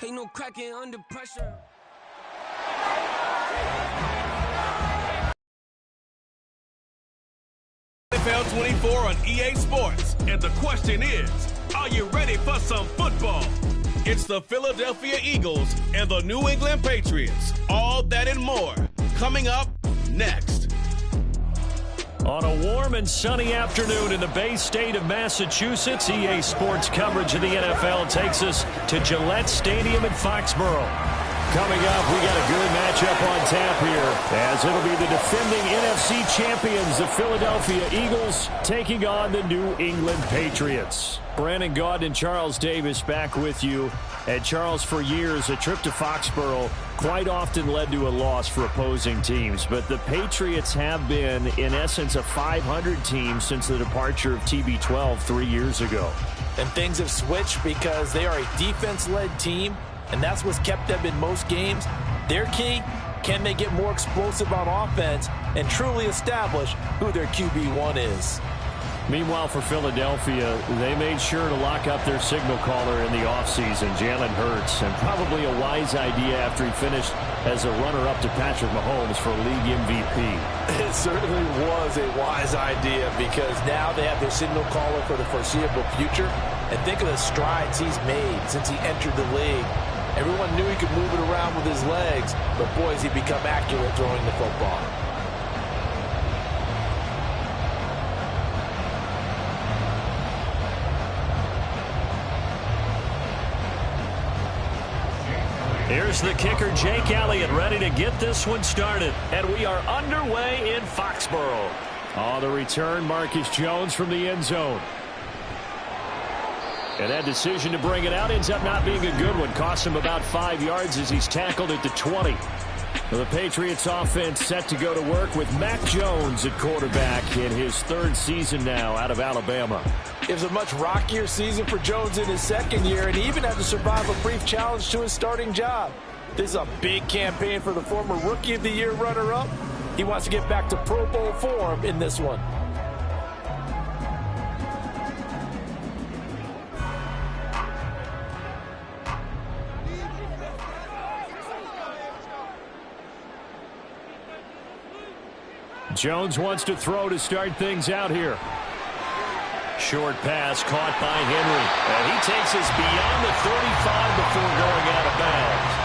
Ain't no cracking under pressure. NFL 24 on EA Sports. And the question is, are you ready for some football? It's the Philadelphia Eagles and the New England Patriots. All that and more coming up next. On a warm and sunny afternoon in the Bay State of Massachusetts, EA Sports coverage of the NFL takes us to Gillette Stadium in Foxborough. Coming up, we got a good matchup on tap here, as it'll be the defending NFC champions, the Philadelphia Eagles, taking on the New England Patriots. Brandon Gaudin and Charles Davis back with you. And Charles, for years, a trip to Foxborough quite often led to a loss for opposing teams. But the Patriots have been, in essence, a 500 team since the departure of TB12 3 years ago. And things have switched because they are a defense-led team, and that's what's kept them in most games. Their key, can they get more explosive on offense and truly establish who their QB1 is? Meanwhile, for Philadelphia, they made sure to lock up their signal caller in the offseason, Jalen Hurts, and probably a wise idea after he finished as a runner-up to Patrick Mahomes for league MVP. It certainly was a wise idea because now they have their signal caller for the foreseeable future. And think of the strides he's made since he entered the league. Everyone knew he could move it around with his legs, but boy, has he become accurate throwing the football. Here's the kicker, Jake Elliott, ready to get this one started. And we are underway in Foxborough. On the return, Marcus Jones from the end zone. And that decision to bring it out ends up not being a good one. Costs him about 5 yards as he's tackled at the 20. The Patriots offense set to go to work with Mac Jones at quarterback in his third season now out of Alabama. It was a much rockier season for Jones in his second year, and he even had to survive a brief challenge to his starting job. This is a big campaign for the former Rookie of the Year runner-up. He wants to get back to Pro Bowl form in this one. Jones wants to throw to start things out here. Short pass caught by Henry. And he takes us beyond the 35 before going out of bounds.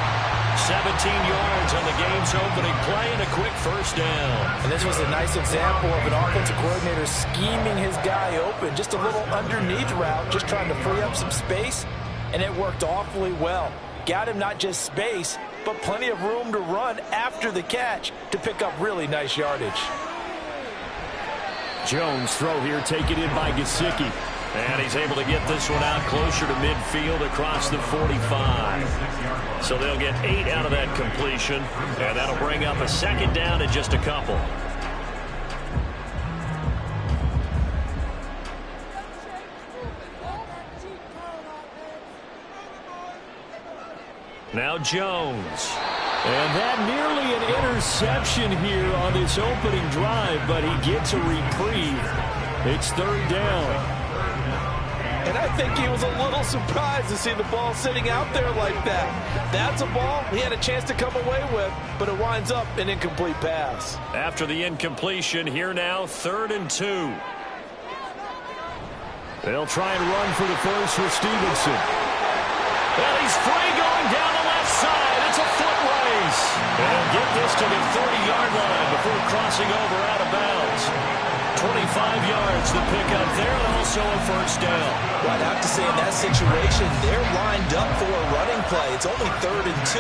17 yards on the game's opening play and a quick first down. And this was a nice example of an offensive coordinator scheming his guy open. Just a little underneath route, just trying to free up some space. And it worked awfully well. Got him not just space, but plenty of room to run after the catch to pick up really nice yardage. Jones throw here, taken in by Gesicki. And he's able to get this one out closer to midfield across the 45. So they'll get 8 out of that completion, and that'll bring up a second down in just a couple. Now Jones. And that nearly an interception here on this opening drive, but he gets a reprieve. It's third down. And I think he was a little surprised to see the ball sitting out there like that. That's a ball he had a chance to come away with, but it winds up an incomplete pass. After the incompletion, here now, 3rd and 2. They'll try and run for the first with Stevenson. And he's free going down the left side. It's a foot race. And he'll get this to the 30-yard line before crossing over out of bounds. 25 yards the pickup there, and also a first down. Well, I'd have to say in that situation, they're lined up for a running play. It's only 3rd and 2.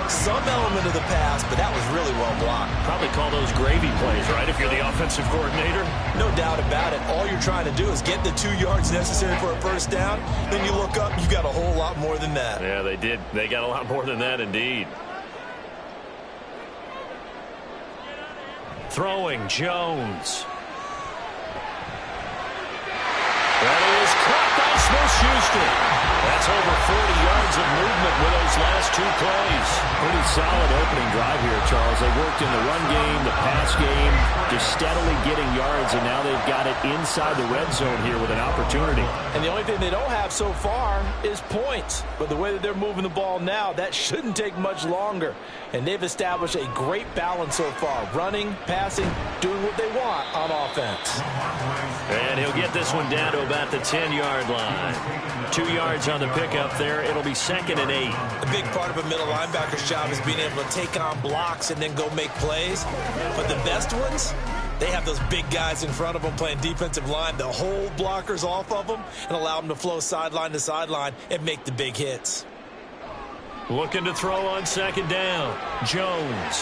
Some element of the pass, but that was really well blocked. Probably call those gravy plays, right, if you're the offensive coordinator? No doubt about it. All you're trying to do is get the 2 yards necessary for a first down. Then you look up, you got a whole lot more than that. Yeah, they did. They got a lot more than that, indeed. Throwing, Jones. That is caught by Smith-Schuster. That's over 40 yards of movement with those last last 2 plays. Pretty solid opening drive here, Charles. They worked in the run game, the pass game, just steadily getting yards, and now they've got it inside the red zone here with an opportunity. And the only thing they don't have so far is points. But the way that they're moving the ball now, that shouldn't take much longer. And they've established a great balance so far. Running, passing, doing what they want on offense. And he'll get this one down to about the 10-yard line. 2 yards on the pickup there. It'll be 2nd and 8. A big part of a middle linebacker's job is being able to take on blocks and then go make plays. But the best ones, they have those big guys in front of them playing defensive line that hold blockers off of them and allow them to flow sideline to sideline and make the big hits. Looking to throw on 2nd down. Jones.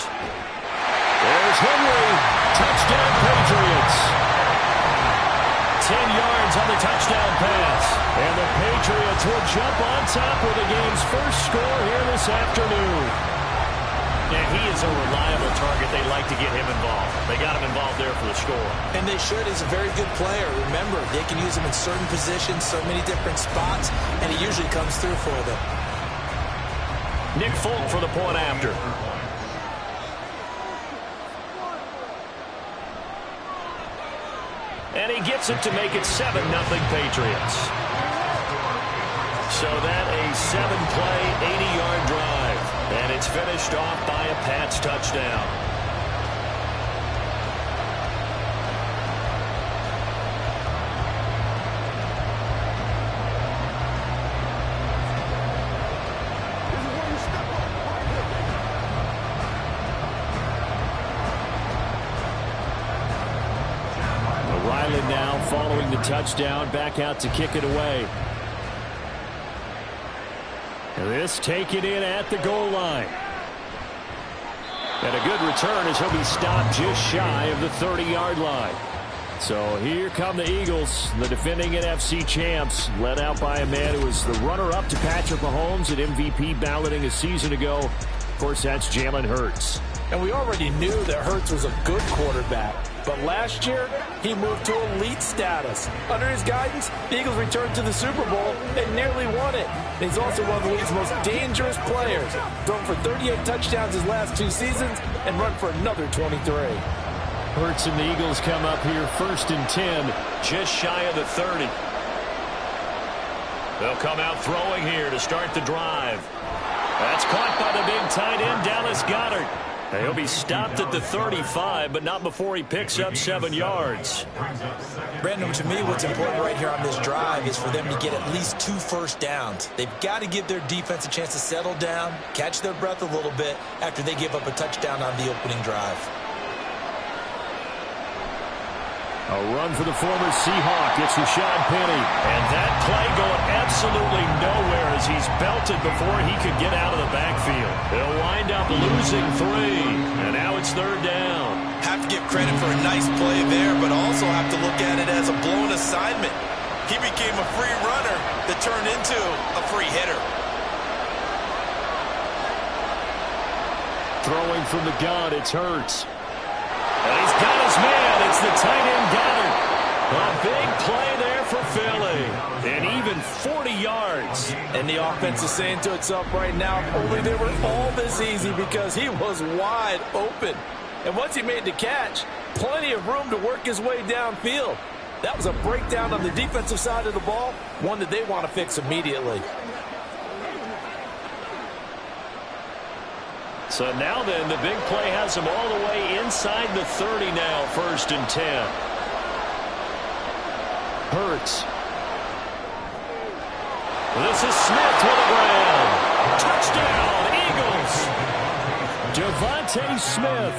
There's Henry. Touchdown, Patriots. 10 yards on the touchdown pass. And the Patriots will jump on top with the game's first score here this afternoon. Yeah, he is a reliable target. They like to get him involved. They got him involved there for the score. And they should. He's a very good player. Remember, they can use him in certain positions, so many different spots, and he usually comes through for them. Nick Folk for the point after. And he gets it to make it 7-0 Patriots. So that a 7-play, 80-yard drive. And it's finished off by a Pats touchdown. Now following the touchdown, back out to kick it away. This taken in at the goal line. And a good return as he'll be stopped just shy of the 30-yard line. So here come the Eagles, the defending NFC champs, led out by a man who was the runner-up to Patrick Mahomes at MVP balloting a season ago. Of course, that's Jalen Hurts. And we already knew that Hurts was a good quarterback. But last year, he moved to elite status. Under his guidance, the Eagles returned to the Super Bowl and nearly won it. And he's also one of the league's most dangerous players. Thrown for 38 touchdowns his last 2 seasons and run for another 23. Hurts and the Eagles come up here 1st and 10, just shy of the 30. They'll come out throwing here to start the drive. That's caught by the big tight end, Dallas Goedert. He'll be stopped at the 35, but not before he picks up 7 yards. Brandon, to me, what's important right here on this drive is for them to get at least 2 first downs. They've got to give their defense a chance to settle down, catch their breath a little bit after they give up a touchdown on the opening drive. A run for the former Seahawk. It's Rashad Penny. And that play going absolutely nowhere as he's belted before he could get out of the backfield. They'll wind up losing 3. And now it's 3rd down. Have to give credit for a nice play there, but also have to look at it as a blown assignment. He became a free runner that turned into a free hitter. Throwing from the gun, it's Hurts. And he's got his man. It's the tight end Goddard. A big play there for Philly. And even 40 yards. And the offense is saying to itself right now, only they were all this easy because he was wide open. And once he made the catch, plenty of room to work his way downfield. That was a breakdown on the defensive side of the ball, one that they want to fix immediately. So now then, the big play has him all the way inside the 30 now, 1st and 10. Hurts. This is Smith to the ground. Touchdown, Eagles. Devontae Smith,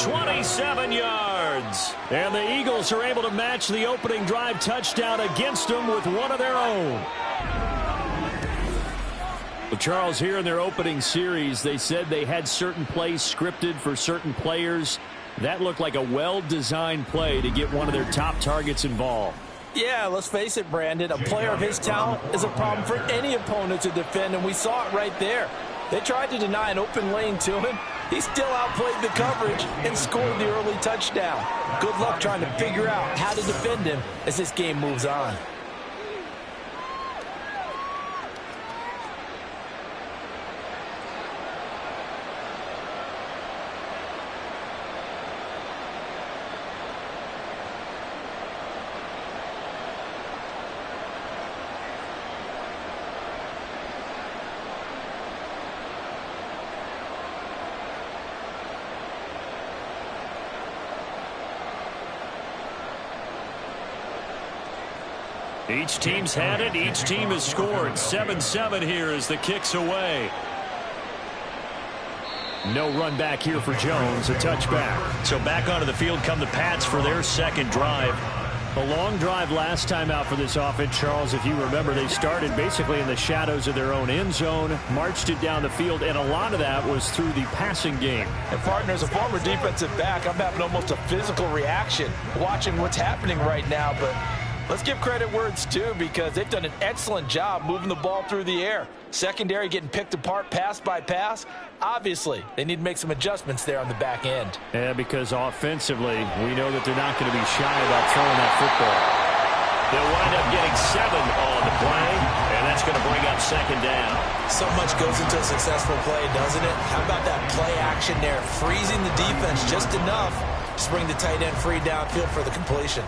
27 yards. And the Eagles are able to match the opening drive touchdown against them with one of their own. Well, Charles, here in their opening series, they said they had certain plays scripted for certain players. That looked like a well-designed play to get one of their top targets involved. Yeah, let's face it, Brandon. A player of his talent is a problem for any opponent to defend, and we saw it right there. They tried to deny an open lane to him. He still outplayed the coverage and scored the early touchdown. Good luck trying to figure out how to defend him as this game moves on. Each team's had it. Each team has scored. 7-7 here as the kick's away. No run back here for Jones. A touchback. So back onto the field come the Pats for their second drive. A long drive last time out for this offense, Charles. If you remember, they started basically in the shadows of their own end zone, marched it down the field, and a lot of that was through the passing game. And partner, as a former defensive back, I'm having almost a physical reaction watching what's happening right now. But let's give credit where it's due, because they've done an excellent job moving the ball through the air. Secondary getting picked apart pass by pass. Obviously, they need to make some adjustments there on the back end. Yeah, because offensively, we know that they're not going to be shy about throwing that football. They'll wind up getting 7 on the play, and that's going to bring up second down. So much goes into a successful play, doesn't it? How about that play action there, freezing the defense just enough to bring the tight end free downfield for the completion.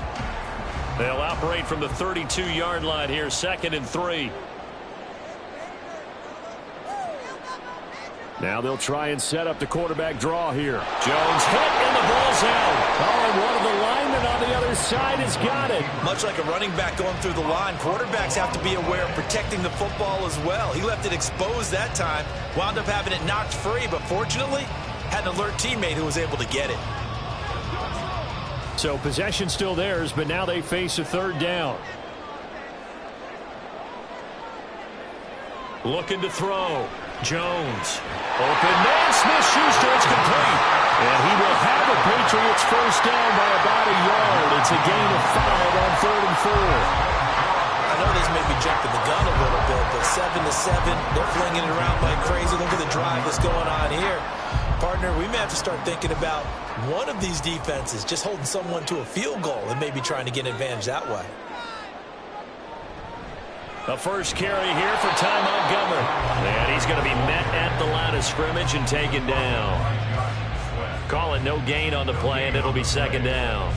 They'll operate from the 32-yard line here, 2nd and 3. Now they'll try and set up the quarterback draw here. Jones hit, and the ball's out. Oh, and one of the linemen on the other side has got it. Much like a running back going through the line, quarterbacks have to be aware of protecting the football as well. He left it exposed that time, wound up having it knocked free, but fortunately, had an alert teammate who was able to get it. So possession still theirs, but now they face a 3rd down. Looking to throw. Jones. Open man. Smith-Schuster. It's complete. And he will have a Patriots first down by about a yard. It's a gain of 5 on 3rd and 4. I know this may be jumping the gun a little bit, but 7-7, they're flinging it around like crazy. Look at the drive that's going on here. Partner, we may have to start thinking about one of these defenses just holding someone to a field goal and maybe trying to get an advantage that way. The first carry here for Ty Montgomery. And he's going to be met at the line of scrimmage and taken down. Call it no gain on the play, and it'll be 2nd down.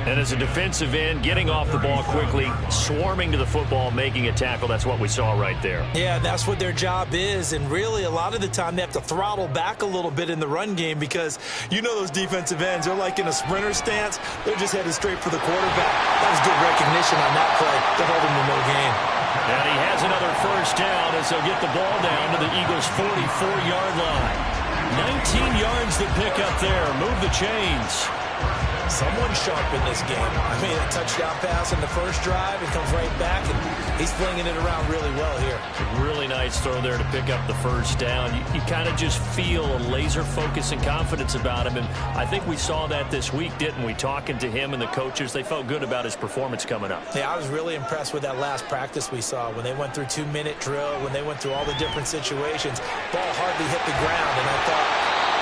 And as a defensive end, getting off the ball quickly, swarming to the football, making a tackle, that's what we saw right there. Yeah, that's what their job is, and really a lot of the time they have to throttle back a little bit in the run game, because you know those defensive ends, they're like in a sprinter stance, they're just headed straight for the quarterback. That was good recognition on that play to hold him to no gain. And he has another first down as they'll get the ball down to the Eagles' 44-yard line. 19 yards to pick up there. Move the chains. Someone sharp in this game. I mean, a touchdown pass in the first drive. It comes right back, and he's flinging it around really well here. Really nice throw there to pick up the first down. You kind of just feel a laser focus and confidence about him, and I think we saw that this week, didn't we? Talking to him and the coaches, they felt good about his performance coming up. Yeah, I was really impressed with that last practice we saw when they went through 2-minute drill, when they went through all the different situations. Ball hardly hit the ground, and I thought,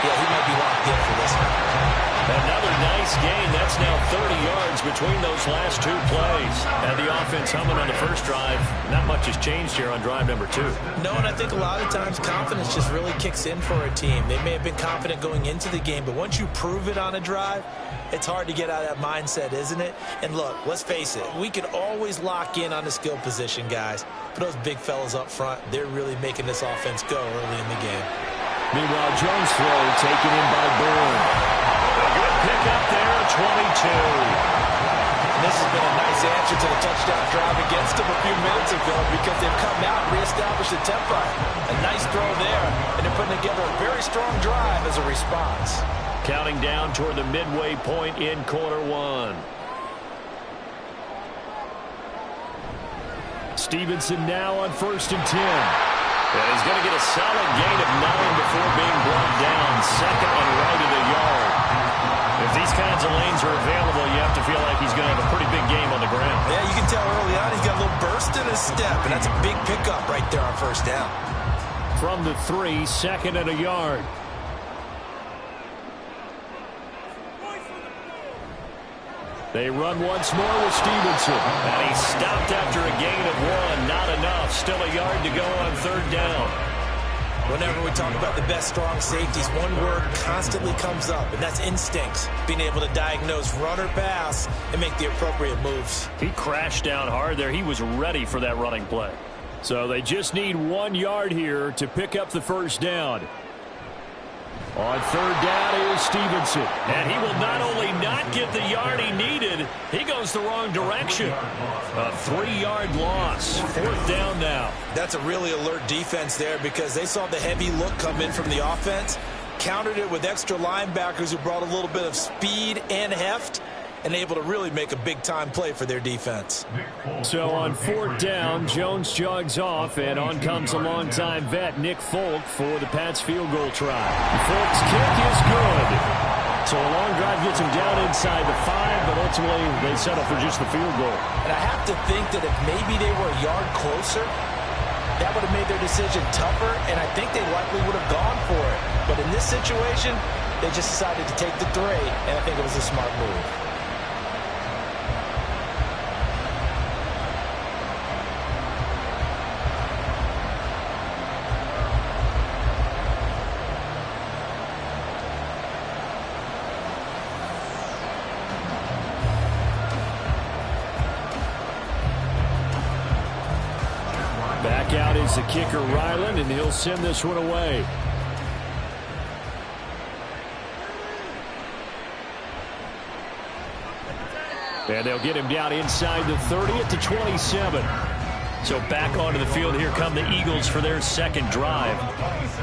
yeah, he might be locked in for this one. Another nice gain. That's now 30 yards between those last 2 plays. And the offense humming on the first drive. Not much has changed here on drive number 2. No, and I think a lot of times confidence just really kicks in for a team. They may have been confident going into the game, but once you prove it on a drive, it's hard to get out of that mindset, isn't it? And look, let's face it, we can always lock in on the skill position, guys. But those big fellas up front, they're really making this offense go early in the game. Meanwhile, Jones' throw taken in by Bourne. Pick up there, 22. This has been a nice answer to the touchdown drive against them a few minutes ago, because they've come out and reestablished the tempo. A nice throw there, and they're putting together a very strong drive as a response. Counting down toward the midway point in quarter 1. Stevenson now on 1st and 10. And he's going to get a solid gain of 9 before being brought down. 2nd and right of the yard. If these kinds of lanes are available, you have to feel like he's going to have a pretty big game on the ground. Yeah, you can tell early on he's got a little burst in his step, and that's a big pickup right there on first down. From the 3, 2nd and a yard. They run once more with Stevenson. And he stopped after a gain of 1. Not enough. Still a yard to go on 3rd down. Whenever we talk about the best strong safeties, one word constantly comes up, and that's instincts. Being able to diagnose run or pass and make the appropriate moves. He crashed down hard there. He was ready for that running play. So they just need 1 yard here to pick up the first down. On third down is Stevenson. And he will not only not get the yard he needed, he goes the wrong direction. A 3-yard loss. Fourth down now. That's a really alert defense there because they saw the heavy look come in from the offense, countered it with extra linebackers who brought a little bit of speed and heft, and able to really make a big-time play for their defense. So on fourth down, Jones jogs off, and on comes a longtime vet, Nick Folk, for the Pats field goal try. Folk's kick is good. So a long drive gets him down inside the 5, but ultimately they settle for just the field goal. And I have to think that if maybe they were a yard closer, that would have made their decision tougher, and I think they likely would have gone for it. But in this situation, they just decided to take the 3, and I think it was a smart move. Back out is the kicker, Ryland, and he'll send this one away. And they'll get him down inside the 30 at the 27. So back onto the field, here come the Eagles for their second drive.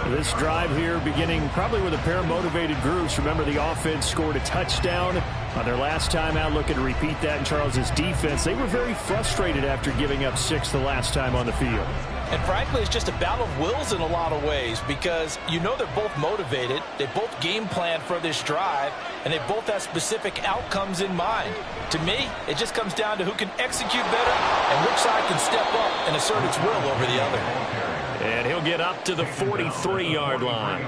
This drive here beginning probably with a pair of motivated groups. Remember, the offense scored a touchdown on their last time out. Looking to repeat that in Charles's defense. They were very frustrated after giving up 6 the last time on the field. And frankly, it's just a battle of wills in a lot of ways because you know they're both motivated. They both game plan for this drive, and they both have specific outcomes in mind. To me, it just comes down to who can execute better and which side can step up and assert its will over the other. And he'll get up to the 43-yard line.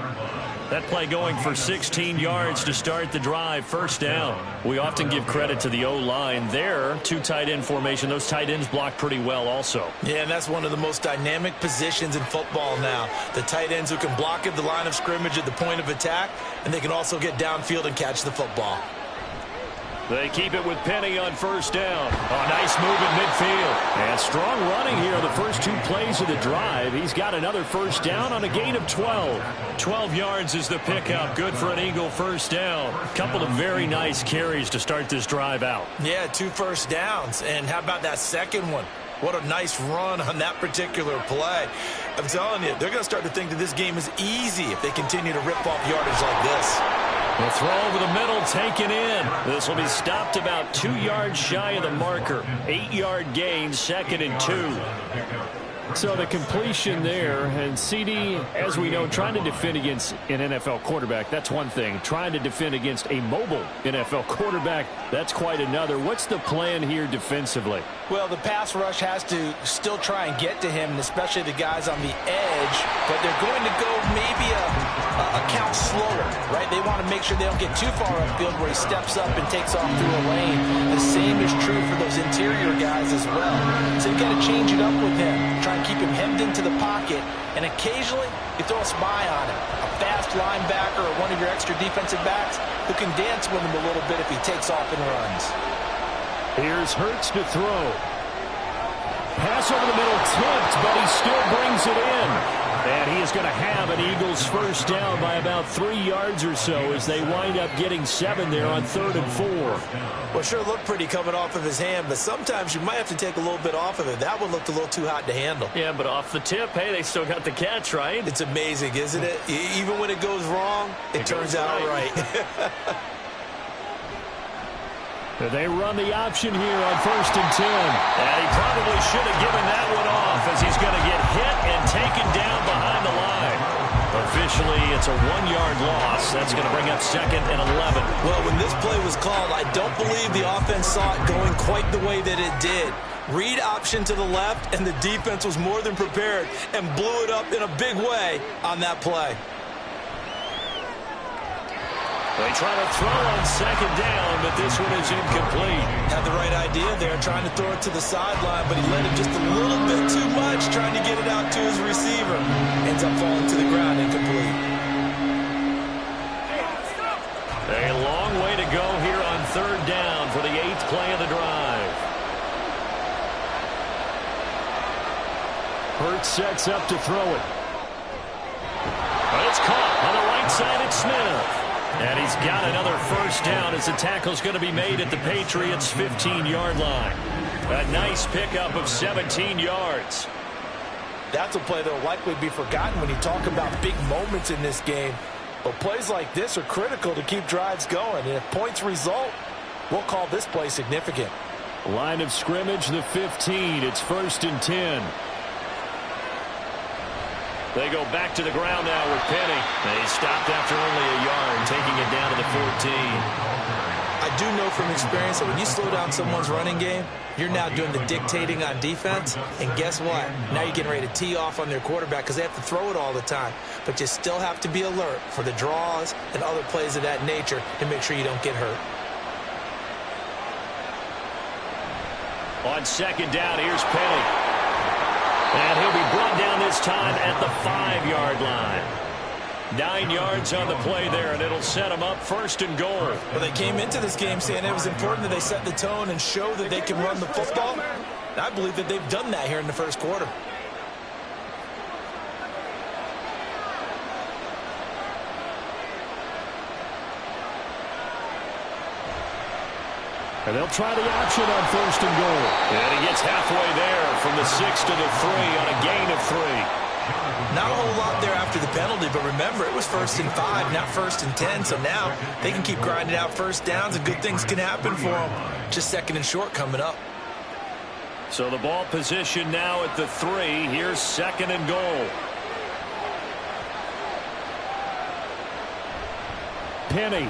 That play going for 16 yards to start the drive. First down. We often give credit to the O-line there. 2 tight end formation. Those tight ends block pretty well also. Yeah, and that's one of the most dynamic positions in football now. The tight ends who can block at the line of scrimmage at the point of attack, and they can also get downfield and catch the football. They keep it with Penny on first down. Oh, nice move in midfield. And strong running here the first 2 plays of the drive. He's got another first down on a gain of 12. 12 yards is the pickup. Good for an Eagle first down. Couple of very nice carries to start this drive out. Yeah, 2 first downs. And how about that second one? What a nice run on that particular play. I'm telling you, they're going to start to think that this game is easy if they continue to rip off yardage like this. The throw over the middle taken in. This will be stopped about 2 yards shy of the marker. 8-yard gain, 2nd and 2. So the completion there, and CD, as we know, trying to defend against an NFL quarterback, that's one thing. Trying to defend against a mobile NFL quarterback, that's quite another. What's the plan here defensively? Well, the pass rush has to still try and get to him, and especially the guys on the edge, but they're going to go maybe a count slower, right? They want to make sure they don't get too far upfield where he steps up and takes off through a lane. The same is true for those interior guys as well. So you've got to change it up with him. Try and keep him hemmed into the pocket, and occasionally you throw a spy on him. A fast linebacker or one of your extra defensive backs who can dance with him a little bit if he takes off and runs. Here's Hurts to throw. Pass over the middle tipped, but he still brings it in. And he is going to have an Eagles first down by about 3 yards or so as they wind up getting 7 there on 3rd and 4. Well, sure looked pretty coming off of his hand, but sometimes you might have to take a little bit off of it. That one looked a little too hot to handle. Yeah, but off the tip, hey, they still got the catch, right? It's amazing, isn't it? Even when it goes wrong, it turns out right. They run the option here on 1st and 10. And he probably should have given that one off as he's going to get hit and taken down behind the line. Officially, it's a 1-yard loss. That's going to bring up 2nd and 11. Well, when this play was called, I don't believe the offense saw it going quite the way that it did. Read option to the left, and the defense was more than prepared and blew it up in a big way on that play. They try to throw on 2nd down, but this one is incomplete. Had the right idea there, trying to throw it to the sideline, but he let it just a little bit too much, trying to get it out to his receiver. Ends up falling to the ground, incomplete. A long way to go here on 3rd down for the 8th play of the drive. Hurts sets up to throw it. But it's caught on the right side at Smith. And he's got another first down as the tackle's going to be made at the Patriots' 15-yard line. A nice pickup of 17 yards. That's a play that will likely be forgotten when you talk about big moments in this game. But plays like this are critical to keep drives going. And if points result, we'll call this play significant. Line of scrimmage, the 15. It's 1st and 10. They go back to the ground now with Penny. They stopped after only a yard, taking it down to the 14. I do know from experience that when you slow down someone's running game, you're now doing the dictating on defense. And guess what? Now you're getting ready to tee off on their quarterback because they have to throw it all the time. But you still have to be alert for the draws and other plays of that nature to make sure you don't get hurt. On 2nd down, here's Penny. And he'll be brought down this time at the 5-yard line. 9 yards on the play there, and it'll set them up 1st and goal. Well, they came into this game saying it was important that they set the tone and show that they can run the football. And I believe that they've done that here in the first quarter. And they'll try the option on 1st and goal. And he gets halfway there from the 6 to the 3 on a gain of 3. Not a whole lot there after the penalty, but remember, it was 1st and 5, not 1st and 10. So now they can keep grinding out first downs and good things can happen for them. Just 2nd and short coming up. So the ball position now at the 3. Here's 2nd and goal. Penny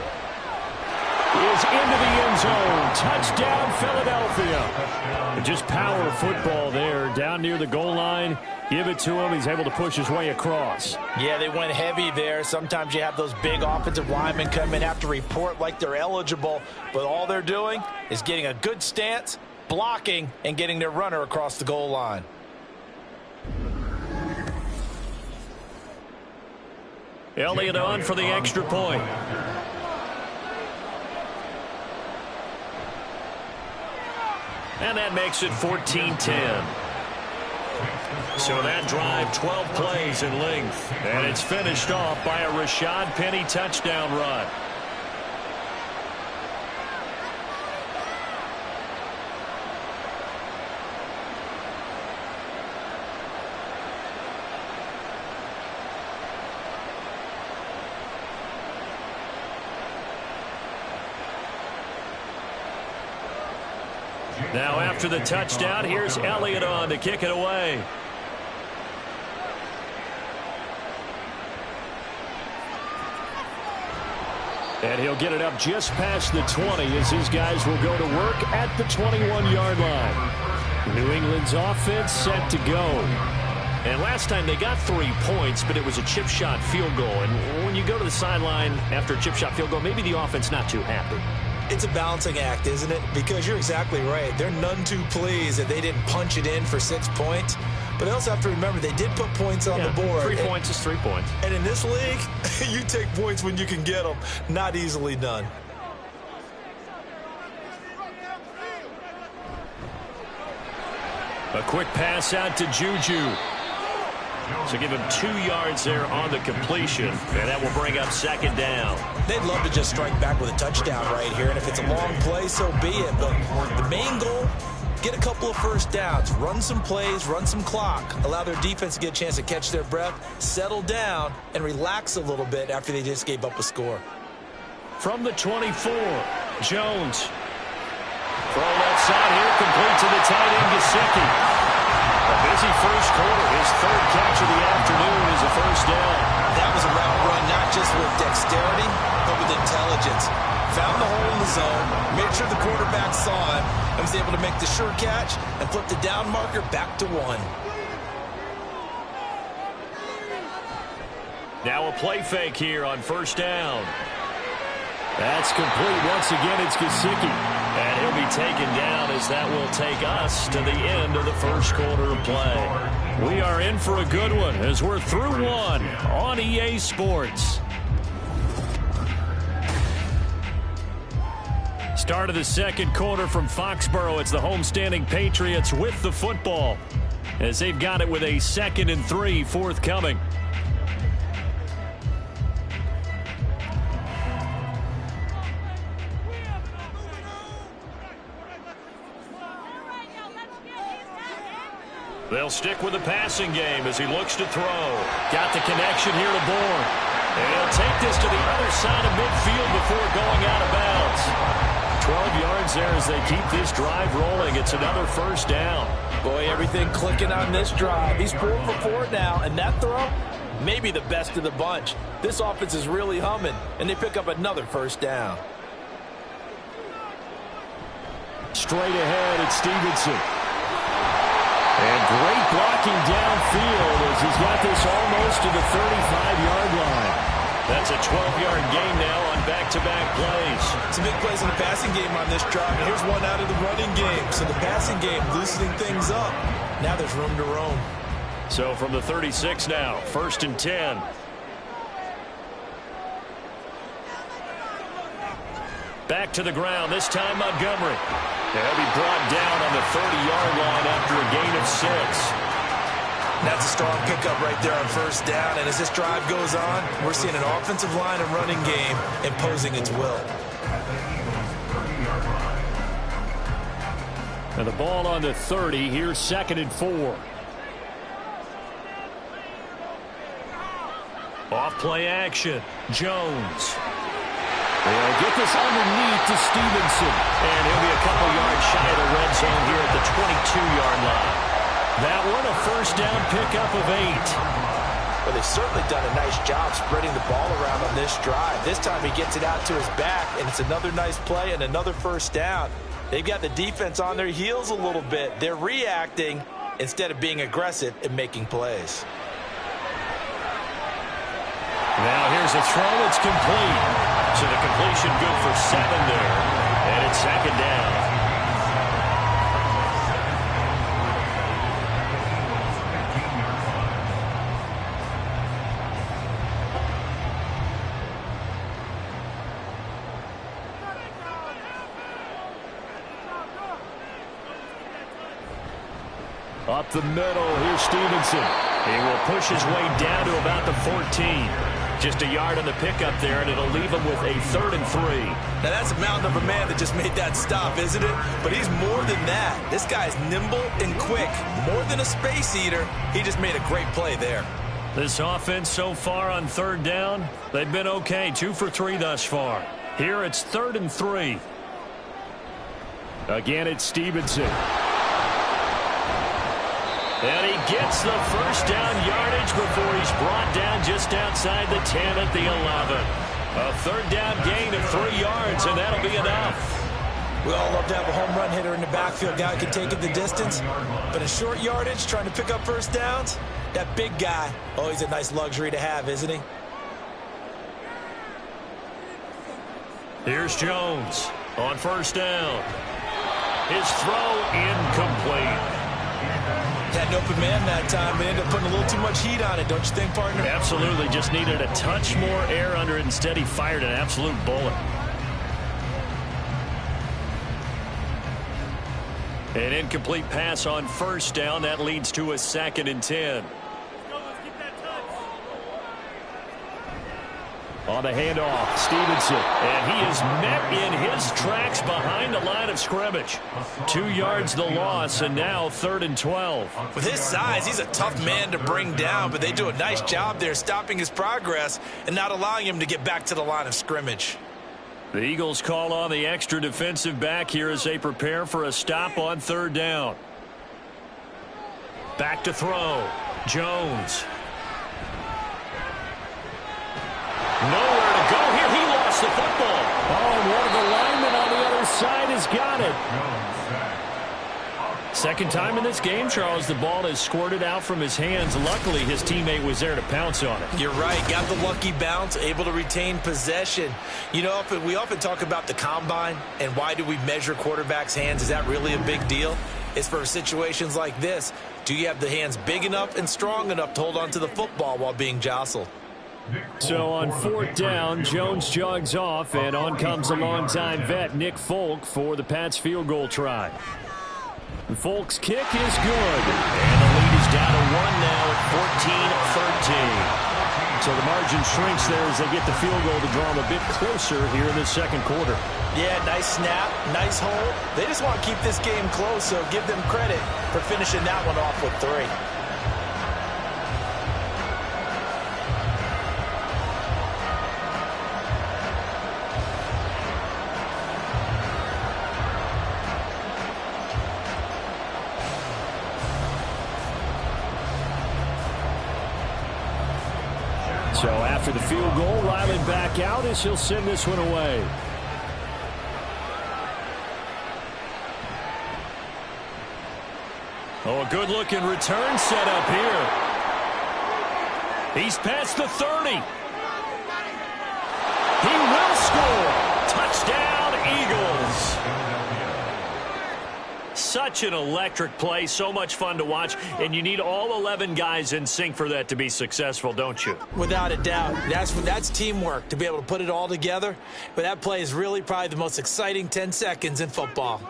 is into the end zone. Touchdown, Philadelphia. Just power football there down near the goal line. Give it to him. He's able to push his way across. Yeah, they went heavy there. Sometimes you have those big offensive linemen come in, have to report like they're eligible, but all they're doing is getting a good stance, blocking, and getting their runner across the goal line. Elliott on for the extra point. And that makes it 14-10. So that drive, 12 plays in length. And it's finished off by a Rashad Penny touchdown run. Now after the touchdown, here's Elliott on to kick it away. And he'll get it up just past the 20 as his guys will go to work at the 21-yard line. New England's offense set to go. And last time they got 3 points, but it was a chip shot field goal. And when you go to the sideline after a chip shot field goal, maybe the offense not too happy. It's a balancing act, isn't it? Because you're exactly right. They're none too pleased that they didn't punch it in for 6 points. But they also have to remember they did put points on the board. 3 points is 3 points. And in this league, you take points when you can get them. Not easily done. A quick pass out to Juju. So give him 2 yards there on the completion, and that will bring up 2nd down. They'd love to just strike back with a touchdown right here, and if it's a long play, so be it. But the main goal, get a couple of first downs, run some plays, run some clock, allow their defense to get a chance to catch their breath, settle down, and relax a little bit after they just gave up a score. From the 24, Jones. Throw left side here, complete to the tight end, Gesicki. A busy first quarter. His 3rd catch of the afternoon is a first down. That was a route run, not just with dexterity, but with intelligence. Found the hole in the zone, made sure the quarterback saw him, and was able to make the sure catch and flip the down marker back to 1. Now a play fake here on 1st down. That's complete. Once again, it's Gesicki. And he'll be taken down as that will take us to the end of the first quarter of play. We are in for a good one as we're through 1 on EA Sports. Start of the 2nd quarter from Foxborough. It's the homestanding Patriots with the football as they've got it with a 2nd and 3 forthcoming. They'll stick with the passing game as he looks to throw. Got the connection here to Bourne. And he'll take this to the other side of midfield before going out of bounds. 12 yards there as they keep this drive rolling. It's another first down. Boy, everything clicking on this drive. He's 4 for 4 now, and that throw, maybe the best of the bunch. This offense is really humming, and they pick up another first down. Straight ahead, it's Stevenson. And great blocking downfield as he's got this almost to the 35-yard line. That's a 12-yard gain now on back-to-back plays. Some big plays in the passing game on this drive, and here's one out of the running game. So the passing game loosening things up. Now there's room to roam. So from the 36 now, 1st and 10. Back to the ground, this time Montgomery. They'll be brought down on the 30-yard line after a gain of 6. That's a strong pickup right there on first down, and as this drive goes on, we're seeing an offensive line and running game imposing its will. And the ball on the 30, here's 2nd and 4. Off play action, Jones. They'll get this underneath to Stevenson. And he'll be a couple yards shy of the red zone here at the 22-yard line. That one a first down pickup of 8. Well, they've certainly done a nice job spreading the ball around on this drive. This time he gets it out to his back, and it's another nice play and another first down. They've got the defense on their heels a little bit. They're reacting instead of being aggressive and making plays. Now here's a throw. It's complete. So the completion good for 7 there. And it's 2nd down. Up the middle, here's Stevenson. He will push his way down to about the 14. Just a yard on the pickup there, and it'll leave him with a 3rd and 3. Now, that's a mountain of a man that just made that stop, isn't it? But he's more than that. This guy's nimble and quick. More than a space eater. He just made a great play there. This offense so far on 3rd down, they've been okay. 2 for 3 thus far. Here it's 3rd and 3. Again, it's Stevenson. And he gets the first down yardage before he's brought down just outside the 10 at the 11. A 3rd down gain of 3 yards, and that'll be enough. We all love to have a home run hitter in the backfield. Guy can take it the distance. But in short yardage, trying to pick up first downs, that big guy, always a nice luxury to have, isn't he? Here's Jones on first down. His throw incomplete. Had an open man that time, but ended up putting a little too much heat on it, don't you think, partner? Absolutely. Just needed a touch more air under it. Instead, he fired an absolute bullet. An incomplete pass on first down. That leads to a 2nd and 10. On the handoff, Stevenson. And he is met in his tracks behind the line of scrimmage. 2 yards the loss, and now 3rd and 12. With his size, he's a tough man to bring down, but they do a nice job there stopping his progress and not allowing him to get back to the line of scrimmage. The Eagles call on the extra defensive back here as they prepare for a stop on 3rd down. Back to throw. Jones. Nowhere to go here. He lost the football. Oh, and one of the linemen on the other side has got it. 2nd time in this game, Charles, the ball is squirted out from his hands. Luckily, his teammate was there to pounce on it. You're right. Got the lucky bounce, able to retain possession. You know, we often talk about the combine and why do we measure quarterbacks' hands. Is that really a big deal? It's for situations like this. Do you have the hands big enough and strong enough to hold on to the football while being jostled? So on 4th down, Jones jogs off, and on comes a longtime vet, Nick Folk, for the Pats field goal try. Folk's kick is good. And the lead is down to 1 now at 14-13. So the margin shrinks there as they get the field goal to draw them a bit closer here in the second quarter. Yeah, nice snap, nice hold. They just want to keep this game close, so give them credit for finishing that one off with 3. So after the field goal, Riley back out as he'll send this one away. Oh, a good-looking return set up here. He's past the 30. He will score. Touchdown, Eagles. Such an electric play, so much fun to watch, and you need all 11 guys in sync for that to be successful, don't you? Without a doubt. That's teamwork, to be able to put it all together. But that play is really probably the most exciting 10 seconds in football.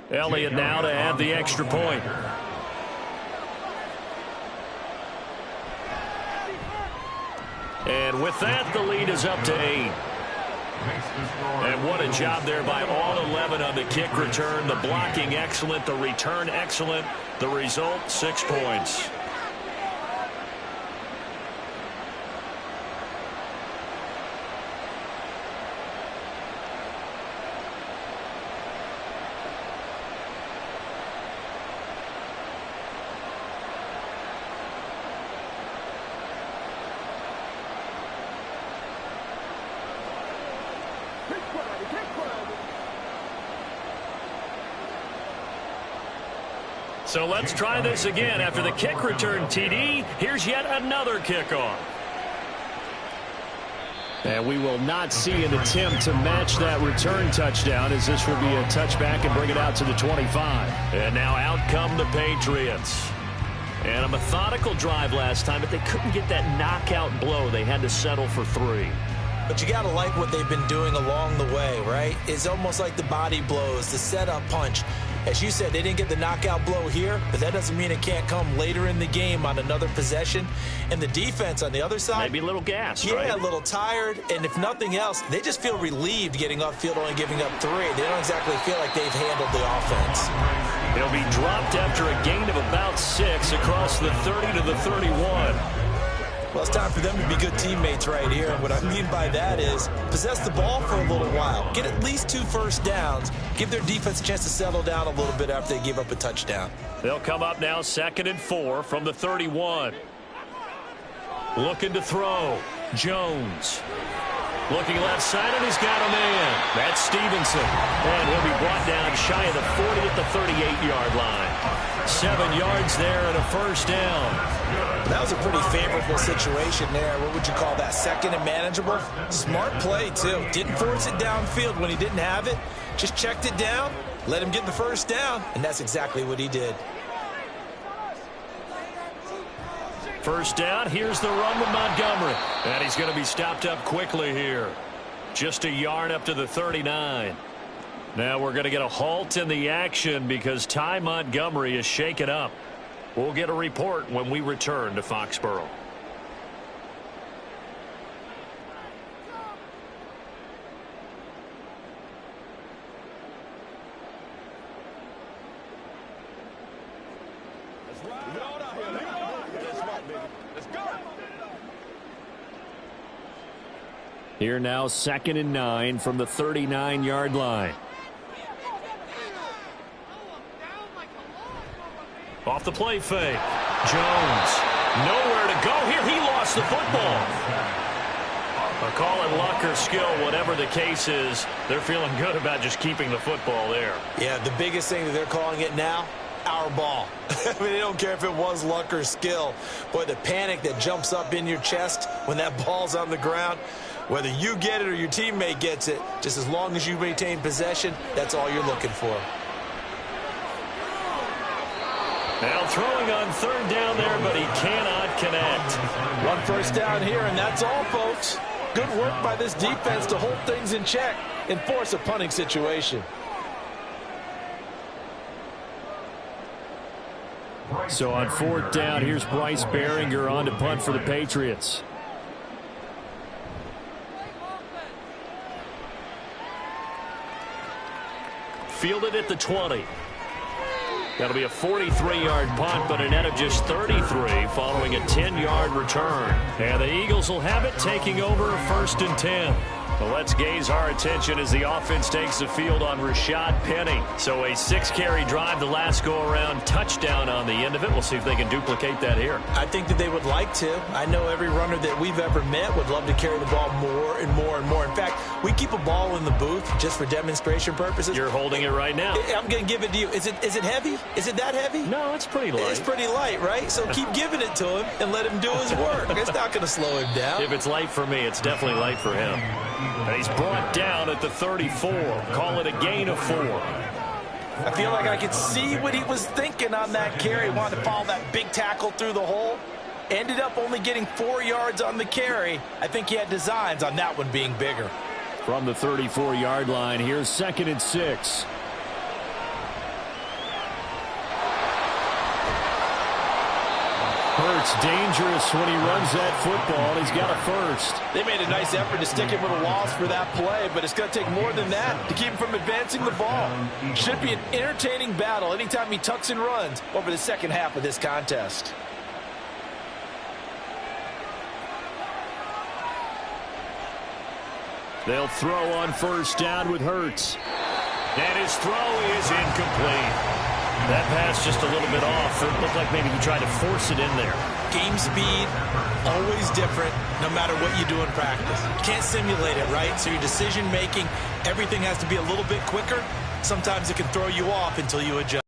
Elliott now to add the extra point. And with that, the lead is up to 8. And what a job there by all 11 on the kick return. The blocking excellent, the return excellent. The result, 6 points. So let's try this again. After the kick return TD, here's yet another kickoff. And we will not see an attempt to match that return touchdown, as this will be a touchback and bring it out to the 25. And now out come the Patriots. And a methodical drive last time, but they couldn't get that knockout blow. They had to settle for 3. But you got to like what they've been doing along the way, right? It's almost like the body blows, the setup punch. As you said, they didn't get the knockout blow here, but that doesn't mean it can't come later in the game on another possession. And the defense on the other side, maybe a little gassed, yeah, right? A little tired. And if nothing else, they just feel relieved getting upfield, only giving up 3. They don't exactly feel like they've handled the offense. He'll be dropped after a gain of about 6 across the 30 to the 31. Well, it's time for them to be good teammates right here. And what I mean by that is possess the ball for a little while. Get at least 2 first downs. Give their defense a chance to settle down a little bit after they give up a touchdown. They'll come up now 2nd and 4 from the 31. Looking to throw. Jones. Looking left side, and he's got a man. That's Stevenson. And he'll be brought down shy of the 40 at the 38-yard line. 7 yards there and a first down. That was a pretty favorable situation there. What would you call that? 2nd and manageable? Smart play, too. Didn't force it downfield when he didn't have it. Just checked it down, let him get the first down, and that's exactly what he did. First down, here's the run with Montgomery. And he's going to be stopped up quickly here. Just a yard up to the 39. Now we're going to get a halt in the action because Ty Montgomery is shaken up. We'll get a report when we return to Foxborough. Here now, 2nd and 9 from the 39-yard line. Off the play fake. Jones. Nowhere to go here. He lost the football. A call it luck or skill, whatever the case is, they're feeling good about just keeping the football there. Yeah, the biggest thing that they're calling it now, our ball. I mean, they don't care if it was luck or skill. Boy, the panic that jumps up in your chest when that ball's on the ground, whether you get it or your teammate gets it, just as long as you maintain possession, that's all you're looking for. Now throwing on third down there, but he cannot connect. One first down here, and that's all, folks. Good work by this defense to hold things in check and force a punting situation. So on fourth down, here's Bryce Behringer on to punt for the Patriots. Fielded at the 20. That'll be a 43-yard punt, but a net of just 33 following a 10-yard return. And the Eagles will have it, taking over 1st and 10. Well, let's gaze our attention as the offense takes the field on Rashad Penny. So a 6-carry drive the last go-around, touchdown on the end of it. We'll see if they can duplicate that here. I think that they would like to. I know every runner that we've ever met would love to carry the ball more and more and more. In fact, we keep a ball in the booth just for demonstration purposes. You're holding it right now. I'm going to give it to you. Is it heavy? Is it that heavy? No, it's pretty light. It's pretty light, right? So keep giving it to him and let him do his work. It's not going to slow him down. If it's light for me, it's definitely light for him. And he's brought down at the 34. Call it a gain of 4. I feel like I could see what he was thinking on that carry. Wanted to follow that big tackle through the hole. Ended up only getting 4 yards on the carry. I think he had designs on that one being bigger. From the 34-yard line, here's 2nd and 6. Hurts dangerous when he runs that football. He's got a first. They made a nice effort to stick him with a loss for that play, but it's going to take more than that to keep him from advancing the ball. Should be an entertaining battle anytime he tucks and runs over the second half of this contest. They'll throw on first down with Hurts. And his throw is incomplete. That pass just a little bit off. It looked like maybe he tried to force it in there. Game speed, always different, no matter what you do in practice. You can't simulate it, right? So your decision-making, everything has to be a little bit quicker. Sometimes it can throw you off until you adjust.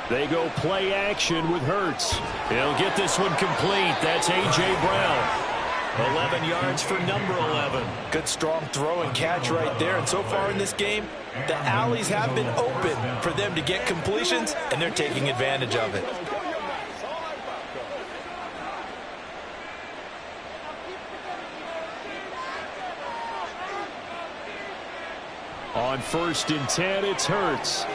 They go play action with Hurts. He'll get this one complete. That's A.J. Brown. 11 yards for number 11. Good strong throw and catch right there. And so far in this game, the alleys have been open for them to get completions, and they're taking advantage of it. On 1st and 10, it's Hurts.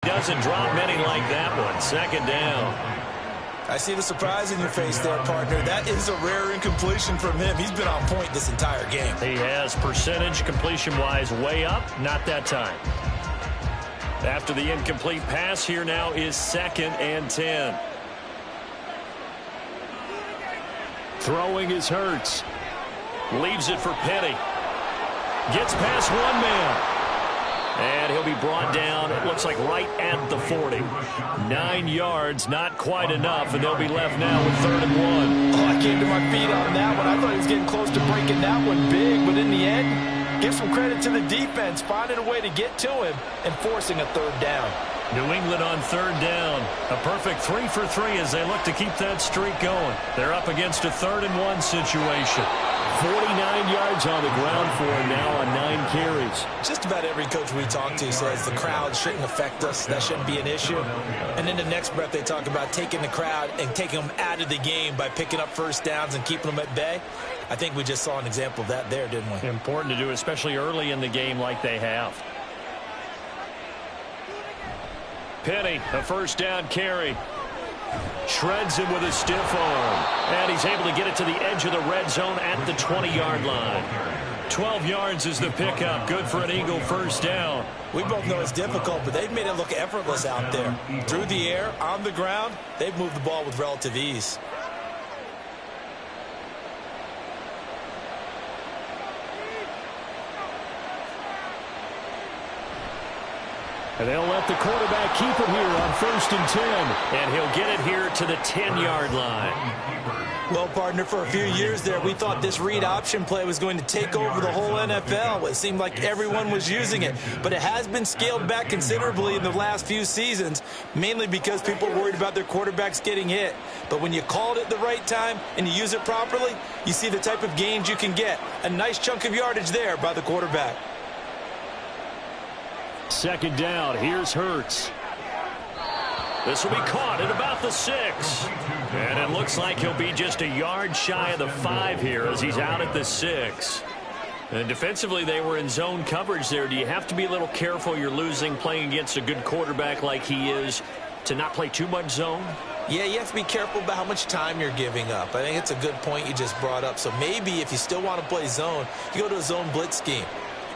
Doesn't drop many like that one. 2nd down. I see the surprise in your face there, partner. That is a rare incompletion from him. He's been on point this entire game. He has percentage completion-wise way up. Not that time. After the incomplete pass, here now is 2nd and 10. Throwing is Hurts. Leaves it for Penny. Gets past one man. And he'll be brought down, it looks like right at the 40. 9 yards, not quite enough, and they'll be left now with 3rd and 1. Oh, I came to my feet on that one. I thought he was getting close to breaking that one big, but in the end, give some credit to the defense, finding a way to get to him and forcing a 3rd down. New England on 3rd down. A perfect 3 for 3 as they look to keep that streak going. They're up against a 3rd and 1 situation. 49 yards on the ground for him now on 9 carries. Just about every coach we talk to says the crowd shouldn't affect us. That shouldn't be an issue. And in the next breath, they talk about taking the crowd and taking them out of the game by picking up first downs and keeping them at bay. I think we just saw an example of that there, didn't we? Important to do, especially early in the game like they have. Penny, a 1st down carry. Shreds him with a stiff arm. And he's able to get it to the edge of the red zone at the 20-yard line. 12 yards is the pickup. Good for an Eagle 1st down. We both know it's difficult, but they've made it look effortless out there. Through the air, on the ground, they've moved the ball with relative ease. And they'll let the quarterback keep it here on 1st and 10. And he'll get it here to the 10-yard line. Well, partner, for a few years there, we thought this read option play was going to take over the whole NFL. It seemed like everyone was using it, but it has been scaled back considerably in the last few seasons, mainly because people are worried about their quarterbacks getting hit. But when you call it at the right time and you use it properly, you see the type of gains you can get. A nice chunk of yardage there by the quarterback. Second down, here's Hurts. This will be caught at about the 6. And it looks like he'll be just a yard shy of the 5 here as he's out at the 6. And defensively, they were in zone coverage there. Do you have to be a little careful you're losing playing against a good quarterback like he is to not play too much zone? Yeah, you have to be careful about how much time you're giving up. I think it's a good point you just brought up. So maybe if you still want to play zone, you go to a zone blitz scheme.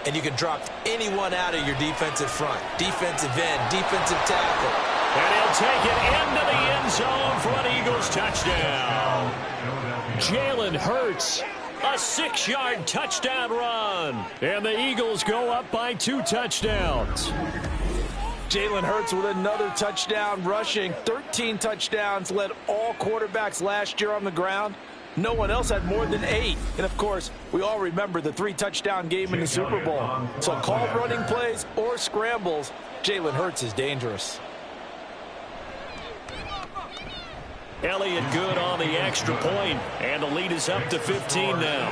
And you can drop anyone out of your defensive front. Defensive end, defensive tackle. And he'll take it into the end zone for an Eagles touchdown. Jalen Hurts, a 6-yard touchdown run. And the Eagles go up by 2 touchdowns. Jalen Hurts with another touchdown rushing. 13 touchdowns, led all quarterbacks last year on the ground. No one else had more than 8. And, of course, we all remember the 3-touchdown game in the Super Bowl. So called running plays or scrambles, Jalen Hurts is dangerous. Elliott good on the extra point, and the lead is up to 15 now.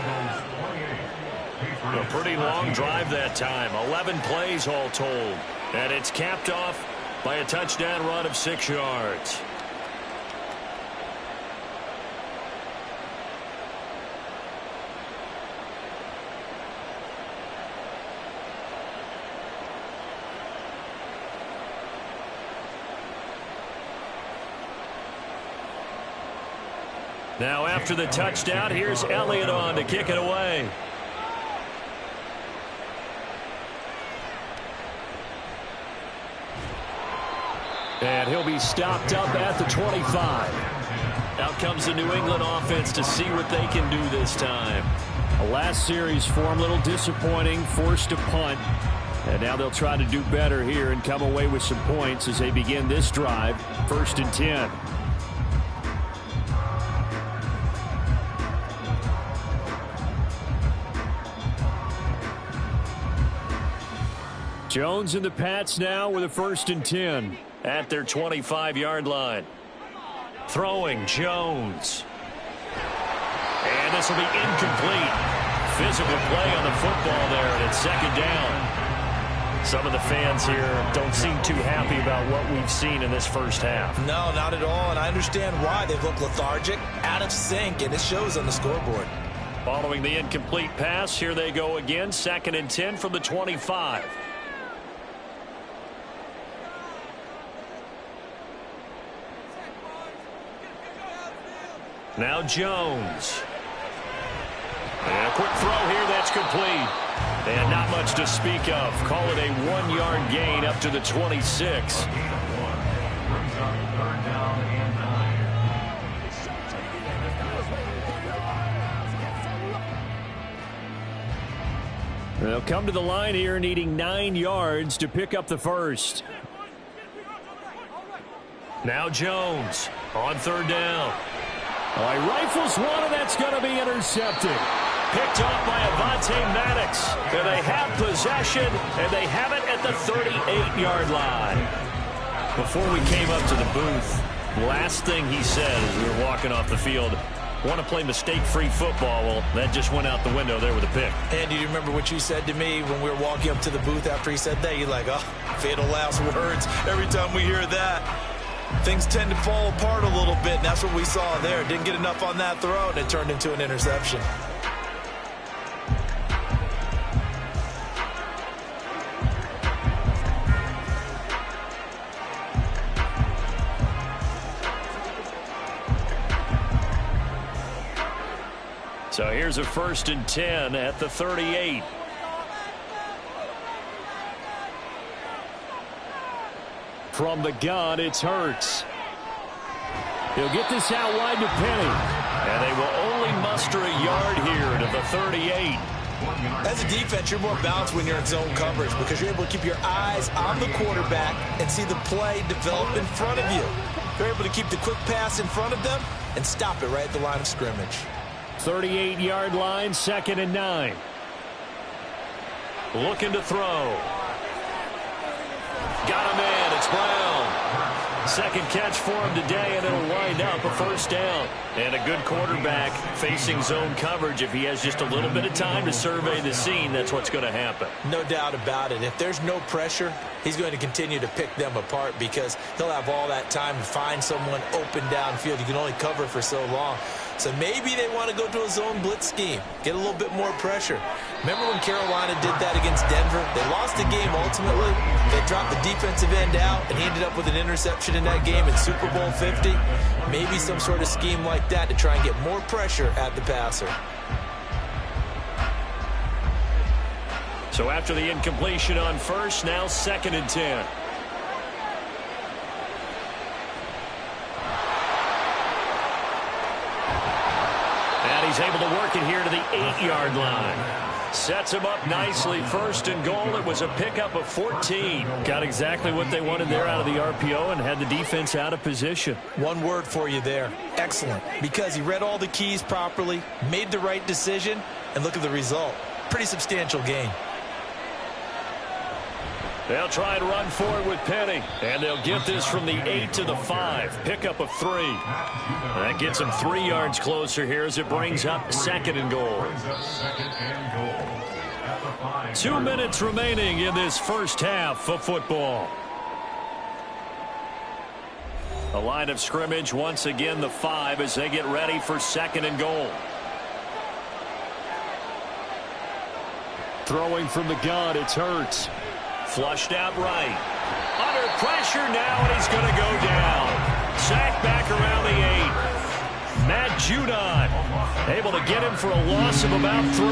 A pretty long drive that time, 11 plays all told. And it's capped off by a touchdown run of 6 yards. Now after the touchdown, here's Elliott on to kick it away. And he'll be stopped up at the 25. Out comes the New England offense to see what they can do this time. The last series for him, a little disappointing, forced a punt. And now they'll try to do better here and come away with some points as they begin this drive. 1st and 10. Jones and the Pats now with a 1st and 10. At their 25-yard line. Throwing Jones. And this will be incomplete. Physical play on the football there, and it's 2nd down. Some of the fans here don't seem too happy about what we've seen in this first half. No, not at all, and I understand why. They look lethargic, out of sync, and it shows on the scoreboard. Following the incomplete pass, here they go again. 2nd and 10 from the 25. Now Jones. And a quick throw here that's complete. And not much to speak of. Call it a 1-yard gain up to the 26. They'll come to the line here needing 9 yards to pick up the first. Now Jones on 3rd down. All right, rifles one, and that's going to be intercepted. Picked off by Avonte Maddox. And they have possession, and they have it at the 38-yard line. Before we came up to the booth, last thing he said as we were walking off the field, want to play mistake-free football. Well, that just went out the window there with a pick. And do you remember what you said to me when we were walking up to the booth after he said that? You're like, oh, fatal last words. Every time we hear that, things tend to fall apart a little bit, and that's what we saw there. Didn't get enough on that throw, and it turned into an interception. So here's a 1st and 10 at the 38. From the gun, it's Hurts. He'll get this out wide to Penny. And they will only muster a yard here to the 38. As a defense, you're more balanced when you're in zone coverage because you're able to keep your eyes on the quarterback and see the play develop in front of you. If you're able to keep the quick pass in front of them, and stop it right at the line of scrimmage. 38-yard line, 2nd and 9. Looking to throw. Got him in. It's Brown. Second catch for him today, and it'll wind up a first down. And a good quarterback facing zone coverage. If he has just a little bit of time to survey the scene, that's what's going to happen. No doubt about it. If there's no pressure, he's going to continue to pick them apart because he'll have all that time to find someone open downfield. You can only cover for so long. So maybe they want to go to a zone blitz scheme, get a little bit more pressure. Remember when Carolina did that against Denver? They lost the game ultimately. They dropped the defensive end out, and he ended up with an interception in that game in Super Bowl 50. Maybe some sort of scheme like that to try and get more pressure at the passer. So after the incompletion on first, now 2nd and 10. And he's able to work it here to the 8-yard line. Sets him up nicely. 1st and goal. It was a pickup of 14. Got exactly what they wanted there out of the RPO and had the defense out of position. One word for you there. Excellent. Because he read all the keys properly, made the right decision, and look at the result. Pretty substantial gain. They'll try and run forward with Penny. And they'll get this from the 8 to the 5. Pickup of 3. That gets them 3 yards closer here as it brings up 2nd and goal. 2 minutes remaining in this first half of football. The line of scrimmage once again the 5 as they get ready for 2nd and goal. Throwing from the gun, it's Hurts. Flushed out right. Under pressure now, and he's going to go down. Sacked back around the 8. Matt Judon able to get him for a loss of about 3.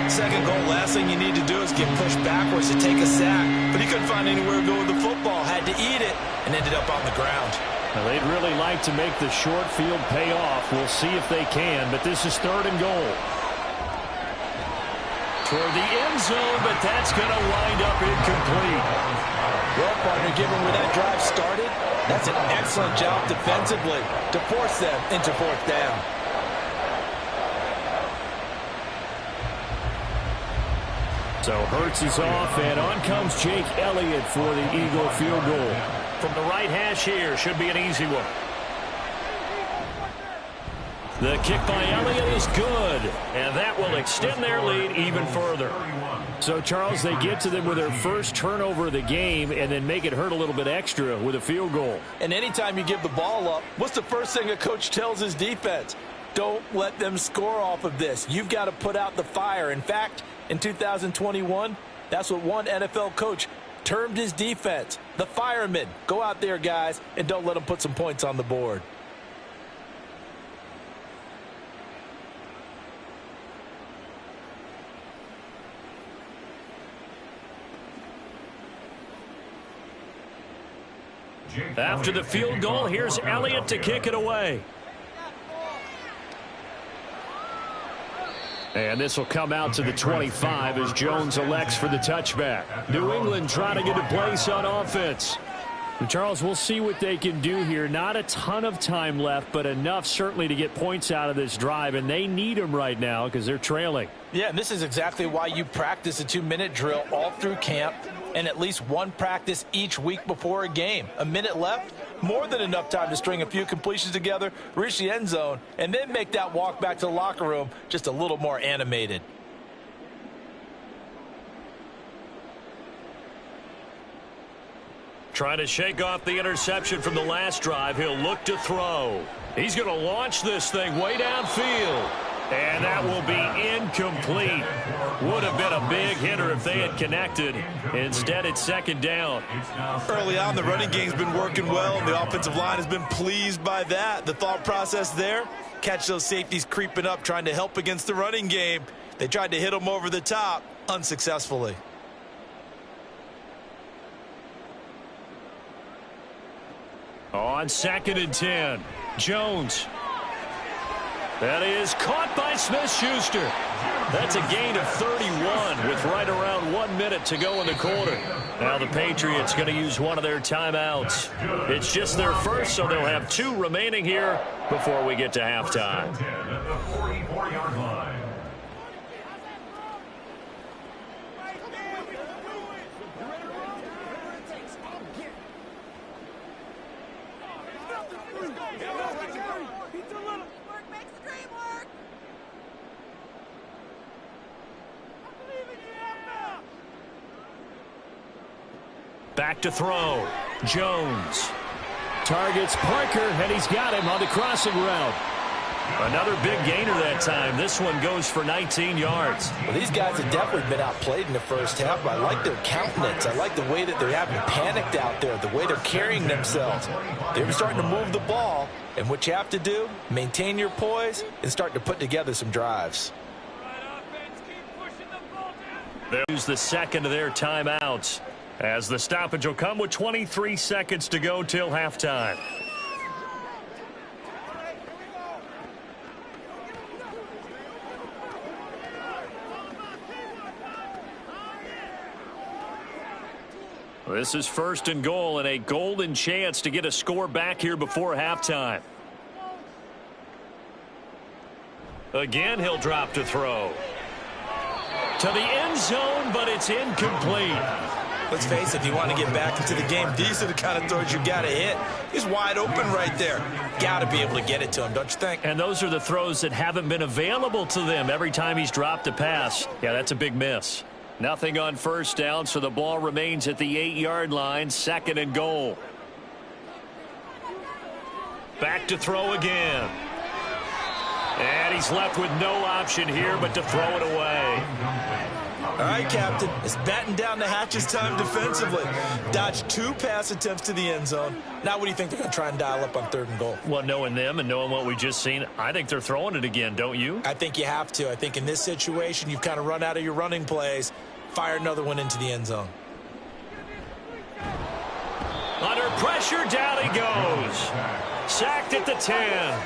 2nd goal, last thing you need to do is get pushed backwards to take a sack. But he couldn't find anywhere to go with the football. Had to eat it and ended up on the ground. Well, they'd really like to make the short field pay off. We'll see if they can, but this is 3rd and goal. Toward the end zone, but that's going to wind up incomplete. Well, partner, given where that drive started, that's an excellent job defensively to force them into 4th down. So Hurts is off, and on comes Jake Elliott for the Eagle field goal. From the right hash here, should be an easy one. The kick by Elliott is good, and that will extend their lead even further. So, Charles, they get to them with their first turnover of the game and then make it hurt a little bit extra with a field goal. And anytime you give the ball up, what's the first thing a coach tells his defense? Don't let them score off of this. You've got to put out the fire. In fact, in 2021, that's what one NFL coach termed his defense, the firemen. Go out there, guys, and don't let them put some points on the board. After the field goal, here's Elliott to kick it away. And this will come out to the 25 as Jones elects for the touchback. New England trying to get a place on offense. And Charles, we'll see what they can do here. Not a ton of time left, but enough certainly to get points out of this drive, and they need them right now because they're trailing. Yeah, and this is exactly why you practice a 2-minute drill all through camp and at least one practice each week before a game. A minute left, more than enough time to string a few completions together, reach the end zone, and then make that walk back to the locker room just a little more animated. Trying to shake off the interception from the last drive. He'll look to throw. He's going to launch this thing way downfield. And that will be incomplete. Would have been a big hitter if they had connected. Instead, it's 2nd down. Early on, the running game's been working well, and the offensive line has been pleased by that. The thought process there, catch those safeties creeping up, trying to help against the running game. They tried to hit them over the top, unsuccessfully. On 2nd and 10, Jones. That is caught by Smith-Schuster. That's a gain of 31 with right around 1 minute minute to go in the quarter. Now the Patriots going to use one of their timeouts. It's just their first, so they'll have 2 remaining here before we get to halftime. Back to throw. Jones. Targets Parker, and he's got him on the crossing route. Another big gainer that time. This one goes for 19 yards. Well, these guys have definitely been outplayed in the first half, but I like their countenance. I like the way that they're having panicked out there, the way they're carrying themselves. They're starting to move the ball, and what you have to do, maintain your poise and start to put together some drives. They'll use the second of their timeouts, as the stoppage will come with 23 seconds to go till halftime. This is 1st and goal and a golden chance to get a score back here before halftime. Again, he'll drop to throw. To the end zone, but it's incomplete. Let's face it, if you want to get back into the game, these are the kind of throws you got to hit. He's wide open right there. Got to be able to get it to him, don't you think? And those are the throws that haven't been available to them every time he's dropped a pass. Yeah, that's a big miss. Nothing on 1st down, so the ball remains at the 8-yard line, 2nd and goal. Back to throw again. And he's left with no option here but to throw it away. All right, Captain. It's batten down the hatches time defensively. Dodged 2 pass attempts to the end zone. Now what do you think they're going to try and dial up on 3rd and goal? Well, knowing them and knowing what we just seen, I think they're throwing it again, don't you? I think you have to. I think in this situation, you've kind of run out of your running plays. Fire another one into the end zone. Under pressure, down he goes. Sacked at the 10.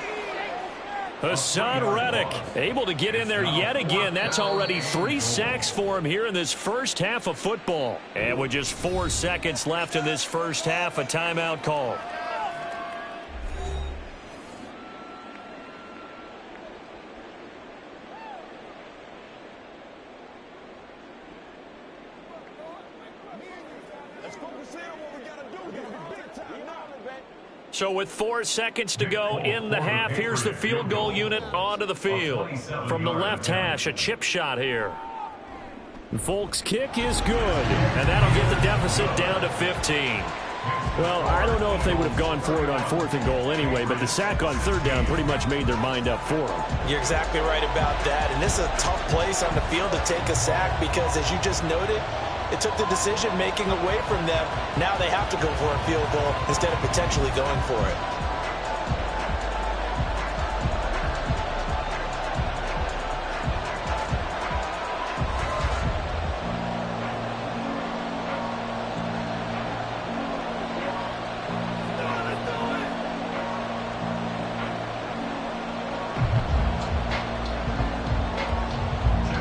Hassan Reddick able to get in there yet again. That's already 3 sacks for him here in this first half of football. And with just 4 seconds left in this first half, a timeout call. So with 4 seconds to go in the half, here's the field goal unit onto the field. From the left hash, a chip shot here. Folk's kick is good, and that'll get the deficit down to 15. Well, I don't know if they would have gone for it on 4th and goal anyway, but the sack on 3rd down pretty much made their mind up for them. You're exactly right about that, and this is a tough place on the field to take a sack because, as you just noted, it took the decision-making away from them. Now they have to go for a field goal instead of potentially going for it.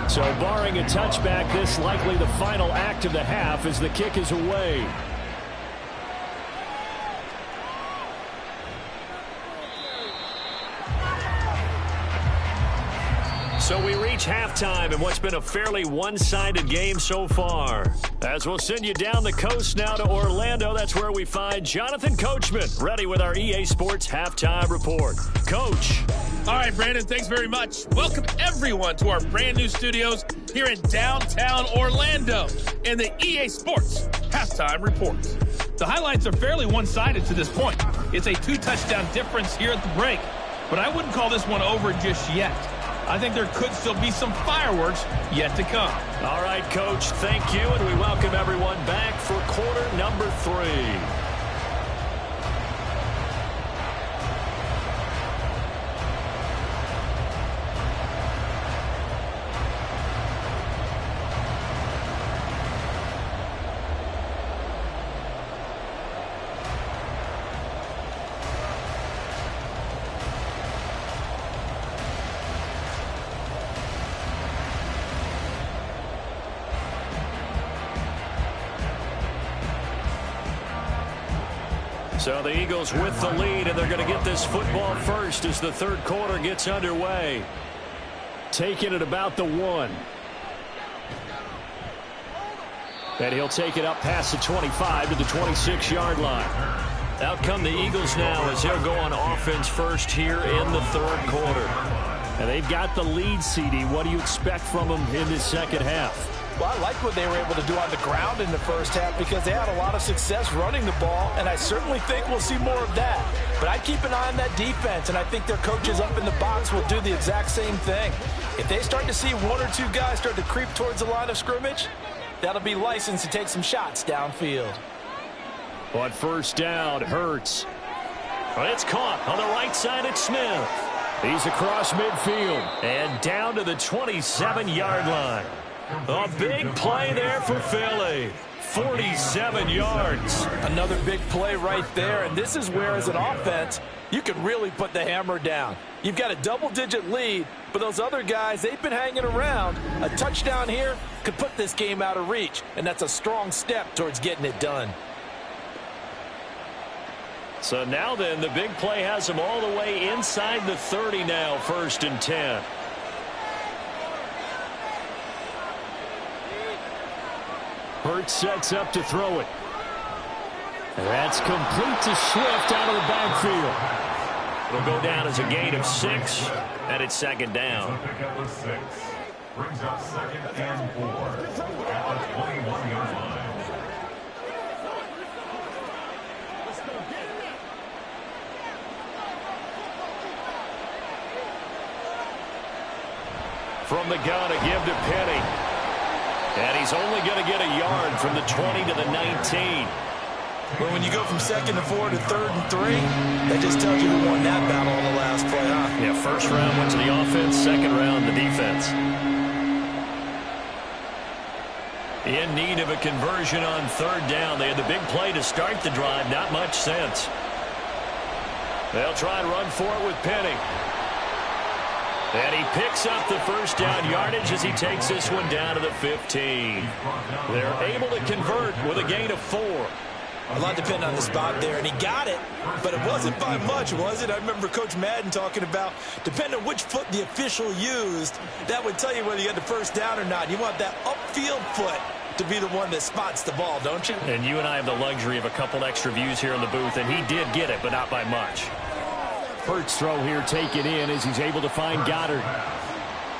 So barring a touchback, this likely the final act of the half as the kick is away. So we reach halftime in what's been a fairly one-sided game so far. As we'll send you down the coast now to Orlando, that's where we find Jonathan Coachman, ready with our EA Sports Halftime Report. Coach. All right, Brandon, thanks very much. Welcome, everyone, to our brand-new studios here in downtown Orlando in the EA Sports Halftime Report. The highlights are fairly one-sided to this point. It's a 2-touchdown difference here at the break, but I wouldn't call this one over just yet. I think there could still be some fireworks yet to come. All right, Coach, thank you, and we welcome everyone back for quarter number 3. So the Eagles with the lead, and they're going to get this football first as the third quarter gets underway. Taking it about the 1. And he'll take it up past the 25 to the 26-yard line. Out come the Eagles now as they'll go on offense first here in the third quarter. And they've got the lead, CD. What do you expect from them in this second half? Well, I like what they were able to do on the ground in the first half because they had a lot of success running the ball, and I certainly think we'll see more of that. But I'd keep an eye on that defense, and I think their coaches up in the box will do the exact same thing. If they start to see 1 or 2 guys start to creep towards the line of scrimmage, that'll be licensed to take some shots downfield. On first down, Hurts. But it's caught on the right side at Smith. He's across midfield and down to the 27-yard line. A big play there for Philly. 47 yards. Another big play right there, and this is where, as an offense, you can really put the hammer down. You've got a double-digit lead, but those other guys, they've been hanging around. A touchdown here could put this game out of reach, and that's a strong step towards getting it done. So now then, the big play has them all the way inside the 30 now, 1st and 10. Hurts sets up to throw it. That's complete to Swift out of the backfield. It'll go down as a gain of 6, and it's second down. Brings up 2nd and 4 at the 21-yard line. From the gun, a give to Penny. And he's only going to get a yard from the 20 to the 19. Well, when you go from 2nd and 4 to 3rd and 3, that just tells you who won that battle on the last play, huh? Yeah, first round went to the offense, second round the defense. In need of a conversion on 3rd down. They had the big play to start the drive. Not much sense. They'll try and run for it with Penny. And he picks up the first down yardage as he takes this one down to the 15. They're able to convert with a gain of 4. A lot depending on the spot there, and he got it, but it wasn't by much, was it? I remember Coach Madden talking about, depending on which foot the official used, that would tell you whether you had the first down or not. You want that upfield foot to be the one that spots the ball, don't you? And you and I have the luxury of a couple extra views here in the booth, and he did get it, but not by much. Hurts throw here taken in as he's able to find Goddard.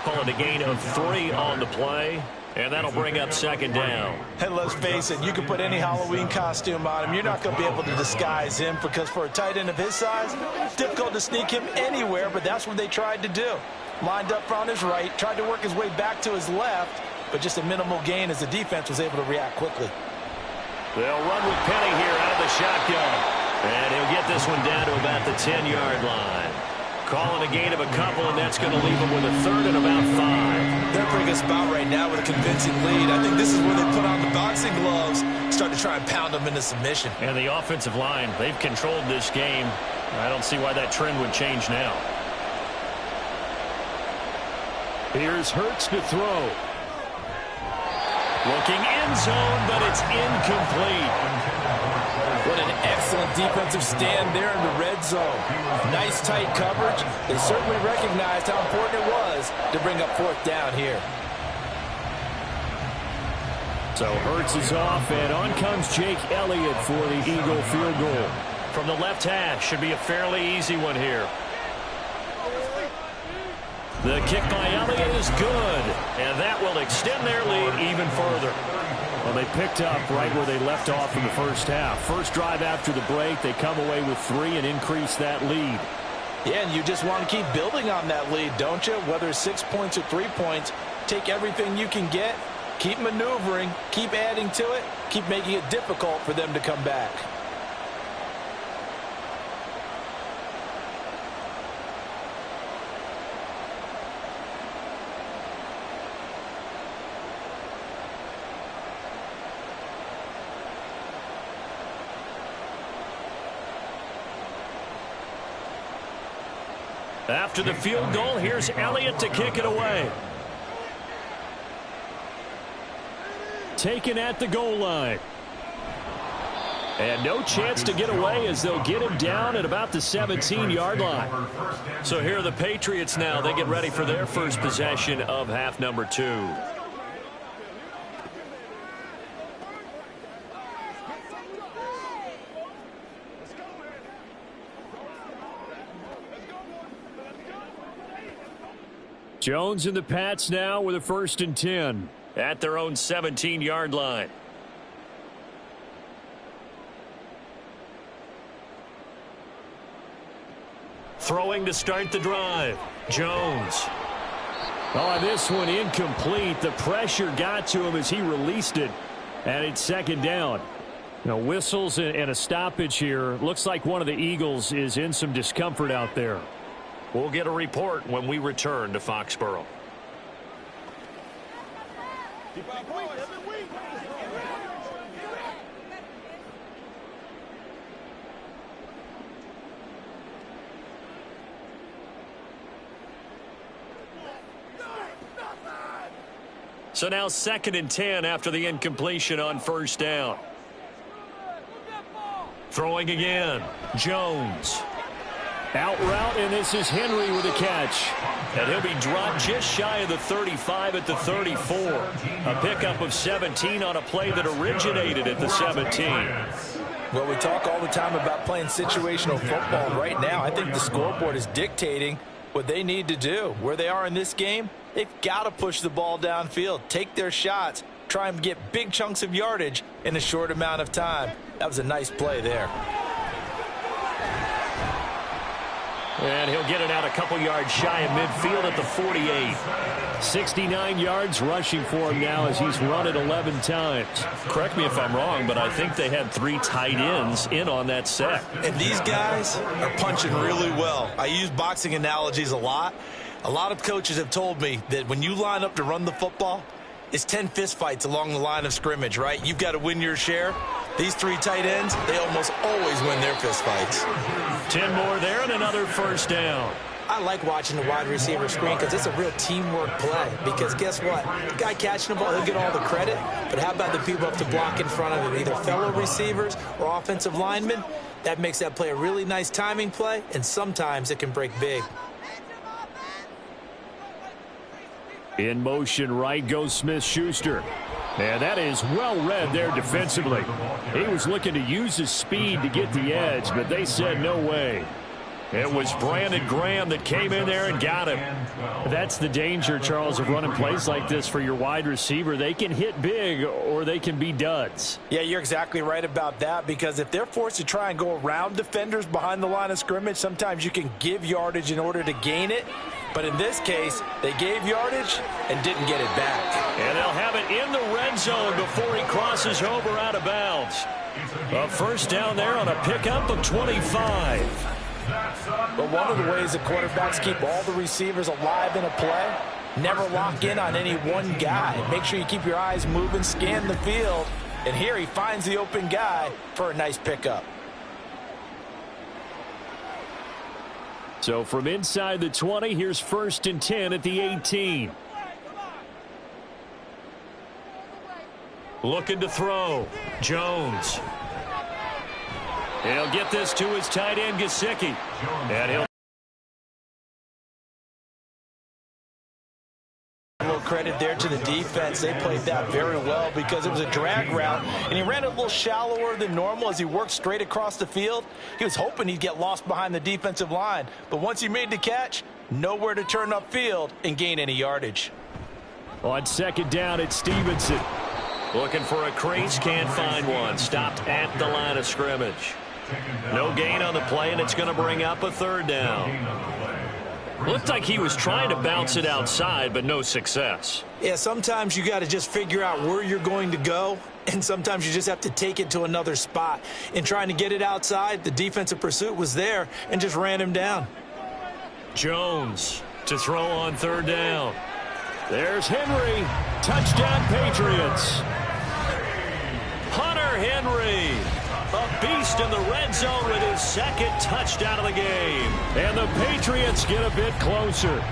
Call it a gain of 3 on the play, and that'll bring up second down. And let's face it, you can put any Halloween costume on him. You're not going to be able to disguise him because for a tight end of his size, it's difficult to sneak him anywhere, but that's what they tried to do. Lined up on his right, tried to work his way back to his left, but just a minimal gain as the defense was able to react quickly. They'll run with Penny here out of the shotgun. And he'll get this one down to about the 10-yard line. Calling a gain of a couple, and that's going to leave him with a 3rd and about 5. They're in a pretty good spot right now with a convincing lead. I think this is where they put on the boxing gloves, start to try and pound them into submission. And the offensive line, they've controlled this game. I don't see why that trend would change now. Here's Hurts to throw. Looking end zone, but it's incomplete. What an excellent defensive stand there in the red zone. Nice tight coverage. They certainly recognized how important it was to bring up 4th down here. So Hurts is off, and on comes Jake Elliott for the Eagle field goal. From the left hash, should be a fairly easy one here. The kick by Elliott is good, and that will extend their lead even further. Well, they picked up right where they left off in the first half. First drive after the break, they come away with 3 and increase that lead. Yeah, and you just want to keep building on that lead, don't you? Whether it's 6 points or 3 points, take everything you can get, keep maneuvering, keep adding to it, keep making it difficult for them to come back. After the field goal, here's Elliott to kick it away. Taken at the goal line. And no chance to get away as they'll get him down at about the 17-yard line. So here are the Patriots now. They get ready for their first possession of half number 2. Jones and the Pats now with a 1st and 10 at their own 17-yard line. Throwing to start the drive. Jones. Oh, this one incomplete. The pressure got to him as he released it. And it's 2nd down. Whistles and a stoppage here. Looks like one of the Eagles is in some discomfort out there. We'll get a report when we return to Foxborough. So now 2nd and 10 after the incompletion on 1st down. Throwing again. Jones. Out route, and this is Henry with a catch. And he'll be dropped just shy of the 35 at the 34. A pickup of 17 on a play that originated at the 17. Well, we talk all the time about playing situational football. Right now, I think the scoreboard is dictating what they need to do. Where they are in this game, they've got to push the ball downfield, take their shots, try and get big chunks of yardage in a short amount of time. That was a nice play there. And he'll get it out a couple yards shy of midfield at the 48. 69 yards rushing for him now as he's run it 11 times. Correct me if I'm wrong, but I think they had 3 tight ends in on that set. And these guys are punching really well. I use boxing analogies a lot. A lot of coaches have told me that when you line up to run the football, it's 10 fistfights along the line of scrimmage, right? You've got to win your share. These 3 tight ends, they almost always win their fistfights. 10 more there and another 1st down. I like watching the wide receiver screen because it's a real teamwork play. Because guess what? The guy catching the ball, he'll get all the credit. But how about the people up to block in front of him, either fellow receivers or offensive linemen? That makes that play a really nice timing play, and sometimes it can break big. In motion right goes Smith-Schuster. And that is well read there defensively. He was looking to use his speed to get the edge, but they said no way. It was Brandon Graham that came in there and got him. That's the danger, Charles, of running plays like this for your wide receiver. They can hit big or they can be duds. Yeah, you're exactly right about that, because if they're forced to try and go around defenders behind the line of scrimmage, sometimes you can give yardage in order to gain it. But in this case, they gave yardage and didn't get it back. And they'll have it in the red zone before he crosses over out of bounds. A 1st down there on a pickup of 25. But one of the ways that quarterbacks keep all the receivers alive in a play, never lock in on any one guy. Make sure you keep your eyes moving, scan the field. And here he finds the open guy for a nice pickup. So from inside the 20, here's 1st and 10 at the 18. Looking to throw. Jones. He'll get this to his tight end, Gesicki. And he'll a little credit there to the defense. They played that very well because it was a drag route, and he ran it a little shallower than normal as he worked straight across the field. He was hoping he'd get lost behind the defensive line, but once he made the catch, nowhere to turn upfield and gain any yardage. On 2nd down, it's Stevenson. Looking for a crease, can't find one. Stopped at the line of scrimmage. No gain on the play, and it's going to bring up a 3rd down. Looked like he was trying to bounce it outside, but no success. Yeah, sometimes you got to just figure out where you're going to go, and sometimes you just have to take it to another spot. In trying to get it outside, the defensive pursuit was there and just ran him down. Jones to throw on 3rd down. There's Henry. Touchdown, Patriots. Hunter Henry, a beast in the red zone with his 2nd touchdown of the game. And the Patriots get a bit closer.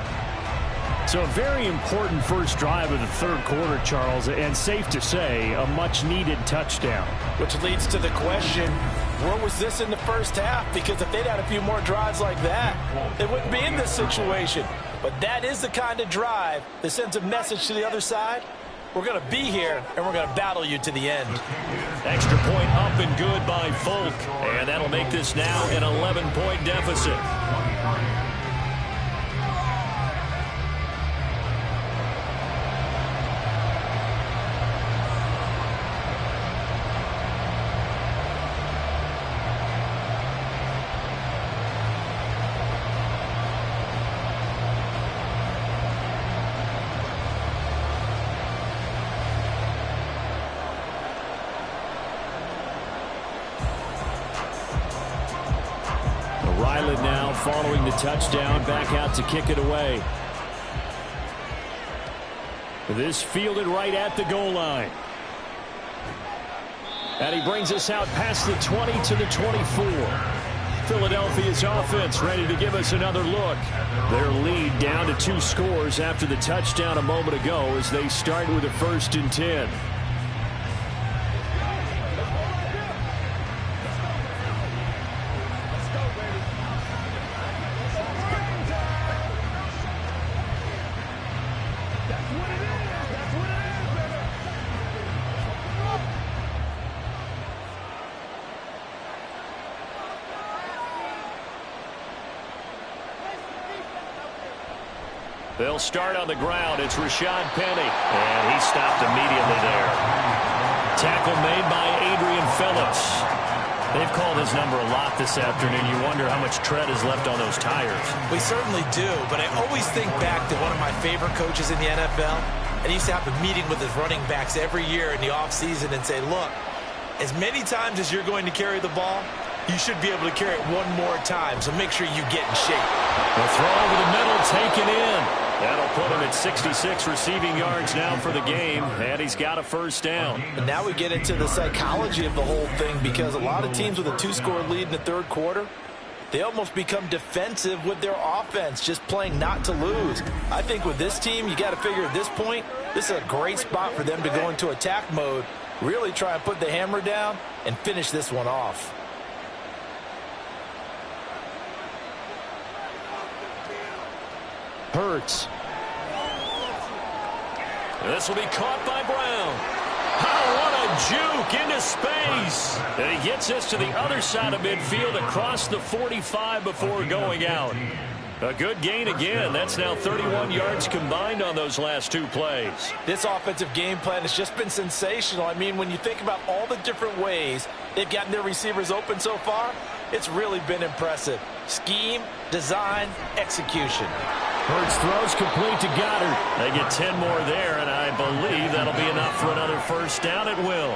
So a very important first drive of the third quarter, Charles, and safe to say, a much-needed touchdown. Which leads to the question, where was this in the first half? Because if they'd had a few more drives like that, they wouldn't be in this situation. But that is the kind of drive that sends a message to the other side. We're going to be here, and we're going to battle you to the end. Extra point up and good by Folk. And that'll make this now an 11-point deficit. Ryland now following the touchdown, back out to kick it away. This fielded right at the goal line. And he brings us out past the 20 to the 24. Philadelphia's offense ready to give us another look. Their lead down to 2 scores after the touchdown a moment ago as they start with a 1st and 10. They'll start on the ground. It's Rashad Penny. And he stopped immediately there. Tackle made by Adrian Phillips. They've called his number a lot this afternoon. You wonder how much tread is left on those tires. We certainly do, but I always think back to one of my favorite coaches in the NFL. And he used to have a meeting with his running backs every year in the offseason and say, look, as many times as you're going to carry the ball, you should be able to carry it one more time, so make sure you get in shape. The throw over the middle, taken in. That'll put him at 66 receiving yards now for the game, and he's got a 1st down. And now we get into the psychology of the whole thing, because a lot of teams with a 2-score lead in the third quarter, they almost become defensive with their offense, just playing not to lose. I think with this team, you got to figure at this point, this is a great spot for them to go into attack mode, really try and put the hammer down and finish this one off. Hurts. This will be caught by Brown. Oh, what a juke into space. And he gets us to the other side of midfield across the 45 before going out. A good gain again. That's now 31 yards combined on those last 2 plays. This offensive game plan has just been sensational. I mean, when you think about all the different ways they've gotten their receivers open so far, it's really been impressive. Scheme, design, execution. Hurts throws complete to Goddard. They get 10 more there, and I believe that'll be enough for another 1st down at will.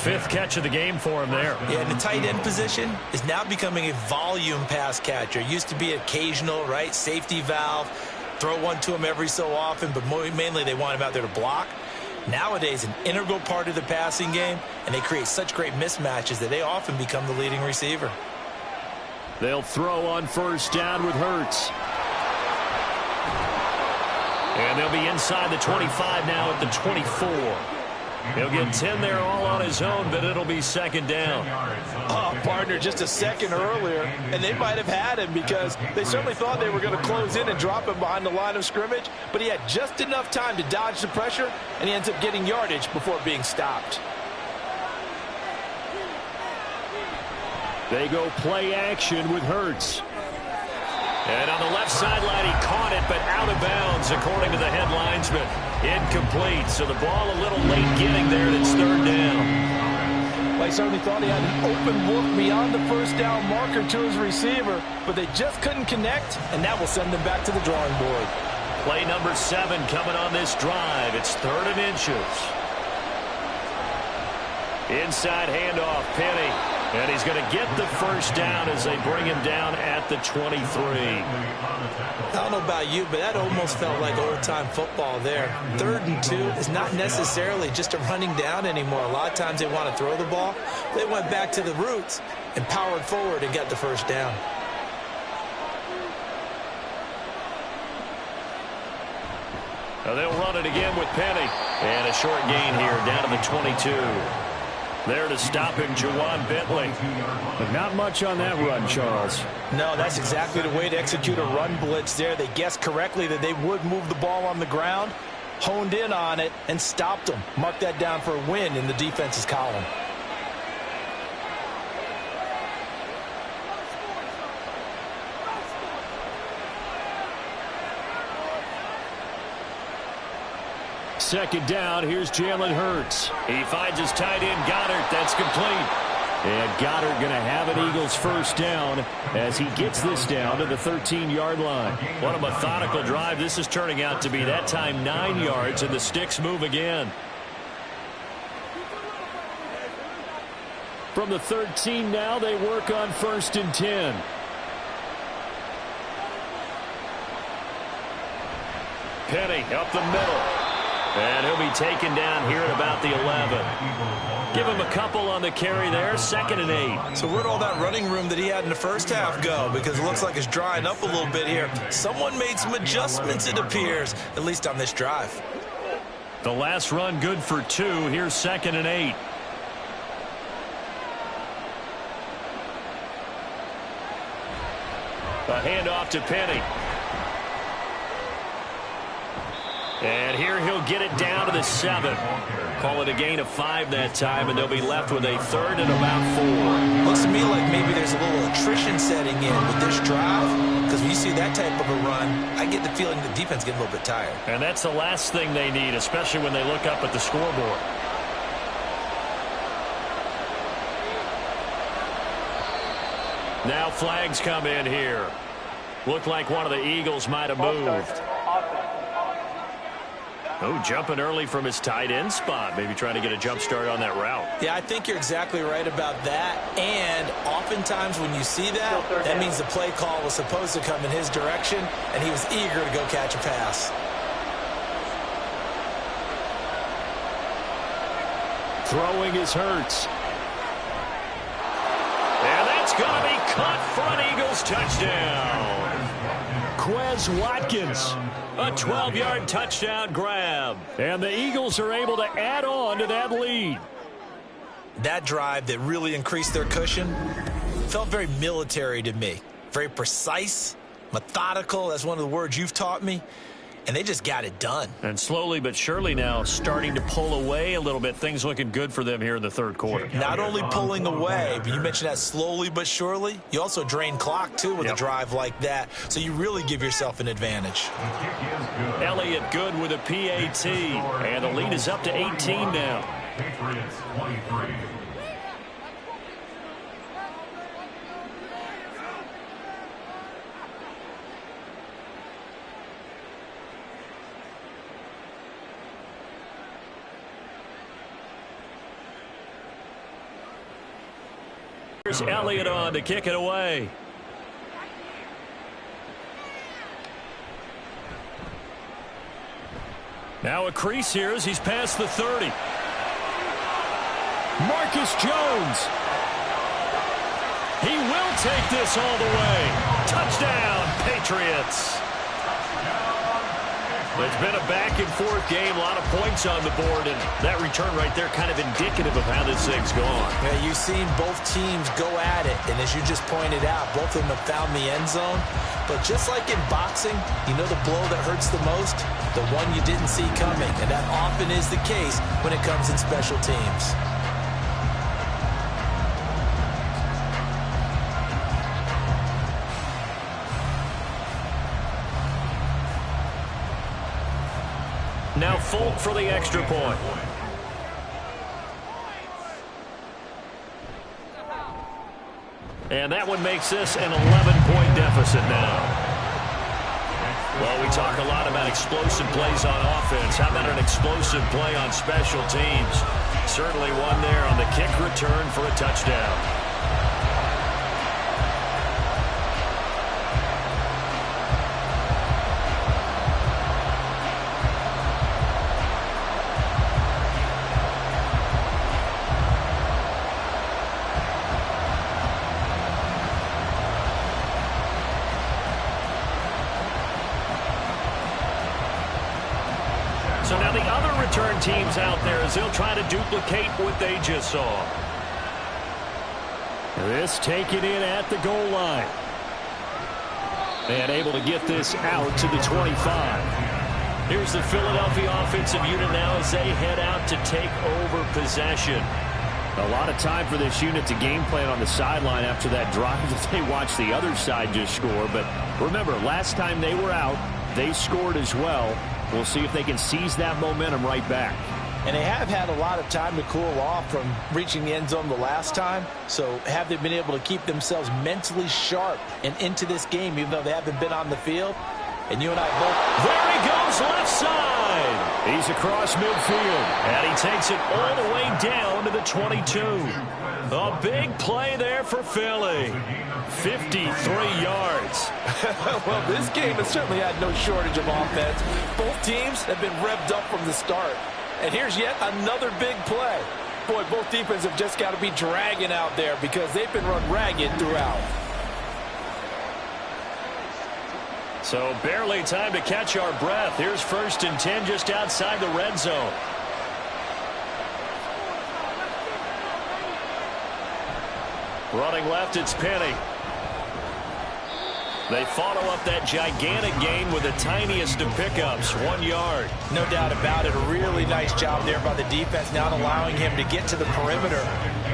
5th catch of the game for him there. Yeah, and the tight end position is now becoming a volume pass catcher. Used to be occasional, right? Safety valve. Throw one to him every so often, but mainly they want him out there to block. Nowadays, an integral part of the passing game, and they create such great mismatches that they often become the leading receiver. They'll throw on 1st down with Hurts. And they'll be inside the 25 now at the 24. He'll get 10 there all on his own, but it'll be 2nd down. Oh, partner, just a second earlier, and they might have had him because they certainly thought they were going to close in and drop him behind the line of scrimmage, but he had just enough time to dodge the pressure, and he ends up getting yardage before being stopped. They go play action with Hurts. And on the left sideline, he caught it, but out of bounds, according to the head linesman. Incomplete, so the ball a little late getting there, and it's 3rd down. Well, he certainly thought he had an open look beyond the 1st down marker to his receiver, but they just couldn't connect, and that will send them back to the drawing board. Play number 7 coming on this drive. It's 3rd and inches. Inside handoff, Penny. And he's going to get the 1st down as they bring him down at the 23. I don't know about you, but that almost felt like old-time football there. 3rd and 2 is not necessarily just a running down anymore. A lot of times they want to throw the ball. They went back to the roots and powered forward and got the 1st down. Now they'll run it again with Penny. And a short gain here down to the 22. There to stop him, Juwan Bentley. But not much on that run, Charles. No, that's exactly the way to execute a run blitz there. They guessed correctly that they would move the ball on the ground, honed in on it, and stopped them. Mark that down for a win in the defense's column. Second down, here's Jalen Hurts. He finds his tight end, Goddard. That's complete. And Goddard going to have an Eagles first down as he gets this down to the 13-yard line. What a methodical drive this is turning out to be. That time 9 yards, and the sticks move again. From the 13 now, they work on 1st and 10. Penny up the middle. And he'll be taken down here at about the 11. Give him a couple on the carry there, 2nd and 8. So where'd all that running room that he had in the first half go? Because it looks like it's drying up a little bit here. Someone made some adjustments, it appears, at least on this drive. The last run good for 2. Here's 2nd and 8. A handoff to Penny. And here he'll get it down to the 7. Call it a gain of 5 that time, and they'll be left with a 3rd and about 4. Looks to me like maybe there's a little attrition setting in with this drive, because when you see that type of a run, I get the feeling the defense getting a little bit tired. And that's the last thing they need, especially when they look up at the scoreboard. Now flags come in here. Looked like one of the Eagles might have moved. Oh, jumping early from his tight end spot. Maybe trying to get a jump start on that route. Yeah, I think you're exactly right about that. And oftentimes when you see that, that means the play call was supposed to come in his direction, and he was eager to go catch a pass. Throwing is Hurts. And that's going to be caught for an Eagles touchdown. Quez Watkins. A 12-yard touchdown grab. And the Eagles are able to add on to that lead. That drive that really increased their cushion felt very military to me. Very precise, methodical. That's one of the words you've taught me. And they just got it done. And slowly but surely now starting to pull away a little bit. Things looking good for them here in the 3rd quarter. Not only pulling away, but you mentioned that slowly but surely. You also drain clock, too, with a drive like that. So you really give yourself an advantage. Elliott good with a PAT. And the lead is up to 18 now. Patriots 23. Here's Elliott on to kick it away. Now a crease here as he's past the 30. Marcus Jones. He will take this all the way. Touchdown, Patriots. It's been a back-and-forth game, a lot of points on the board, and that return right there kind of indicative of how this thing's gone. Yeah, you've seen both teams go at it, and as you just pointed out, both of them have found the end zone. But just like in boxing, you know the blow that hurts the most? The one you didn't see coming, and that often is the case when it comes in special teams. Now Folk for the extra point. And that one makes this an 11-point deficit now. Well, we talk a lot about explosive plays on offense. How about an explosive play on special teams? Certainly one there on the kick return for a touchdown. return teams out there as they'll try to duplicate what they just saw. This taken in at the goal line. And able to get this out to the 25. Here's the Philadelphia offensive unit now as they head out to take over possession. A lot of time for this unit to game plan on the sideline after that drive that they watched the other side just score. But remember, last time they were out, they scored as well. We'll see if they can seize that momentum right back. And they have had a lot of time to cool off from reaching the end zone the last time. So have they been able to keep themselves mentally sharp and into this game, even though they haven't been on the field? And you and I both. There he goes, left side. He's across midfield, and he takes it all the way down to the 22. A big play there for Philly. 53 yards. Well, this game has certainly had no shortage of offense. Both teams have been revved up from the start. And here's yet another big play. Boy, both defenses have just got to be dragging out there because they've been run ragged throughout. So barely time to catch our breath. Here's 1st and 10 just outside the red zone. Running left, it's Penny. They follow up that gigantic gain with the tiniest of pickups, 1 yard. No doubt about it. A really nice job there by the defense, not allowing him to get to the perimeter.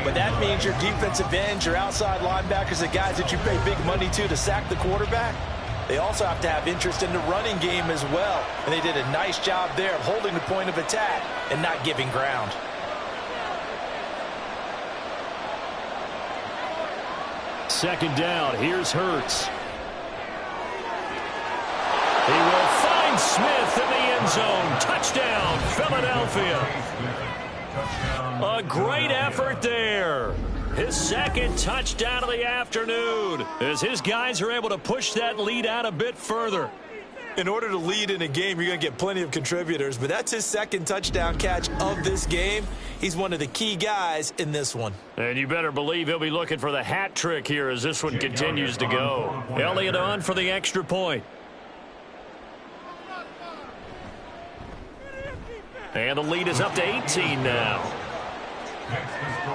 But that means your defensive ends, your outside linebackers, the guys that you pay big money to sack the quarterback, they also have to have interest in the running game as well. And they did a nice job there of holding the point of attack and not giving ground. Second down, here's Hurts. He will find Smith in the end zone. Touchdown, Philadelphia. A great effort there. His second touchdown of the afternoon as his guys are able to push that lead out a bit further. In order to lead in a game, you're going to get plenty of contributors, but that's his second touchdown catch of this game. He's one of the key guys in this one. And you better believe he'll be looking for the hat trick here as this one continues to go. Elliott on for the extra point. And the lead is up to 18 now.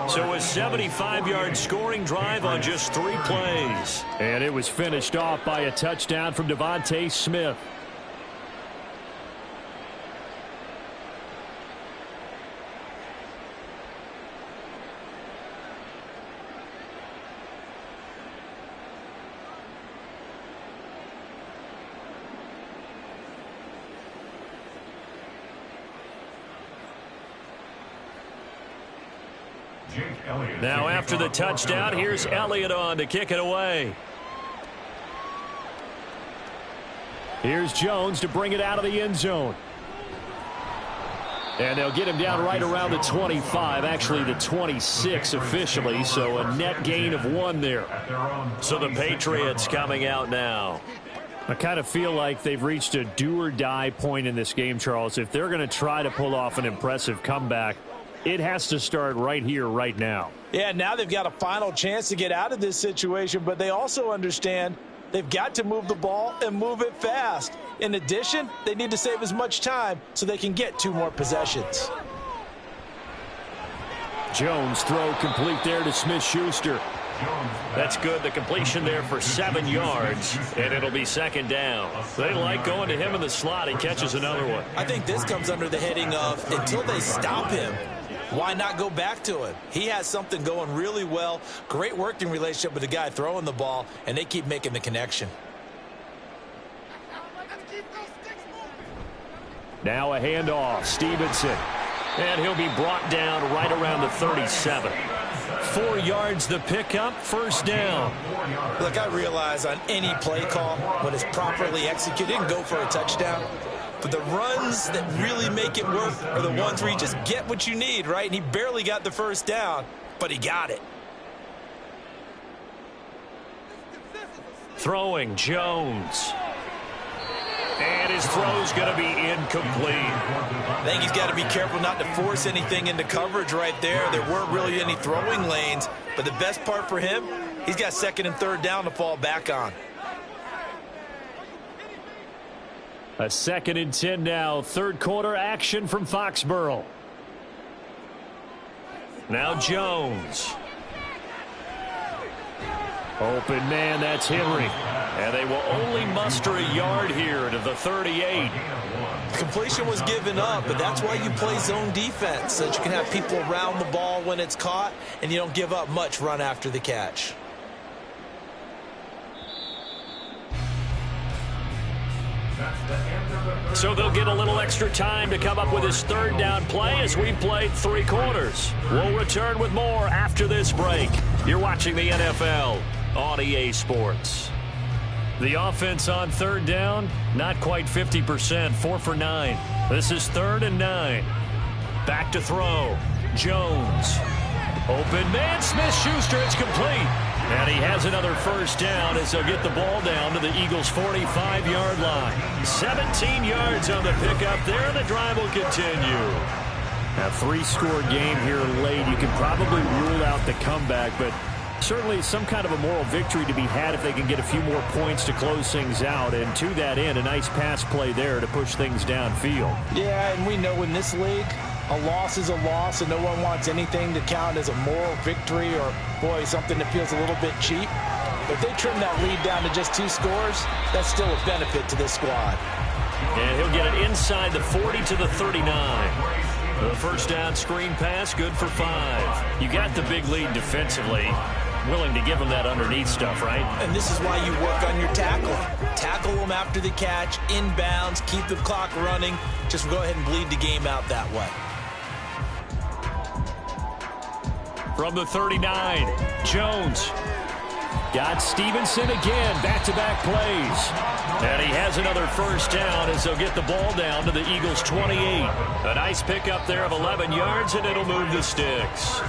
So a 75-yard scoring drive on just 3 plays. And it was finished off by a touchdown from Devontae Smith. Now after the touchdown, here's Elliott on to kick it away. Here's Jones to bring it out of the end zone. And they'll get him down right around the 25, actually the 26 officially, so a net gain of 1 there. So the Patriots coming out now. I kind of feel like they've reached a do-or-die point in this game, Charles. If they're going to try to pull off an impressive comeback, it has to start right here, right now. Yeah, now they've got a final chance to get out of this situation, but they also understand they've got to move the ball and move it fast. In addition, they need to save as much time so they can get 2 more possessions. Jones throw complete there to Smith-Schuster. That's good. The completion there for 7 yards, and it'll be second down. They like going to him in the slot. He catches another one. I think this comes under the heading of until they stop him, why not go back to him? He has something going really well. Great working relationship with the guy throwing the ball, and they keep making the connection. Now a handoff. Stevenson. And he'll be brought down right around the 37. 4 yards the pickup, first down. Look, I realize on any play call, when it's properly executed, and go for a touchdown. But the runs that really make it work are the ones where you just get what you need, right? And he barely got the first down, but he got it. Throwing Jones. And his throw's going to be incomplete. I think he's got to be careful not to force anything into coverage right there. There weren't really any throwing lanes, but the best part for him, he's got 2nd and 3rd down to fall back on. A 2nd and 10 now. Third quarter action from Foxborough. Now Jones. Open man, that's Henry. And they will only muster a yard here to the 38. Completion was given up, but that's why you play zone defense, so that you can have people around the ball when it's caught, and you don't give up much run after the catch. So they'll get a little extra time to come up with his 3rd down play as we've played 3 quarters. We'll return with more after this break. You're watching the NFL on EA Sports. The offense on 3rd down, not quite 50%, 4 for 9. This is 3rd and 9. Back to throw. Jones. Open man, Smith-Schuster, it's complete. And he has another 1st down as they'll get the ball down to the Eagles' 45-yard line. 17 yards on the pickup there, and the drive will continue. A 3-score game here late. You can probably rule out the comeback, but certainly some kind of a moral victory to be had if they can get a few more points to close things out. And to that end, a nice pass play there to push things downfield. Yeah, and we know in this league, a loss is a loss, and no one wants anything to count as a moral victory or, boy, something that feels a little bit cheap. If they trim that lead down to just 2 scores, that's still a benefit to this squad. And he'll get it inside the 40 to the 39. The 1st down screen pass, good for 5. You got the big lead defensively. Willing to give them that underneath stuff, right? And this is why you work on your tackling. Tackle them after the catch, inbounds, keep the clock running. Just go ahead and bleed the game out that way. From the 39, Jones. Got Stevenson again, back-to-back plays. And he has another 1st down as they'll get the ball down to the Eagles' 28. A nice pickup there of 11 yards, and it'll move the sticks.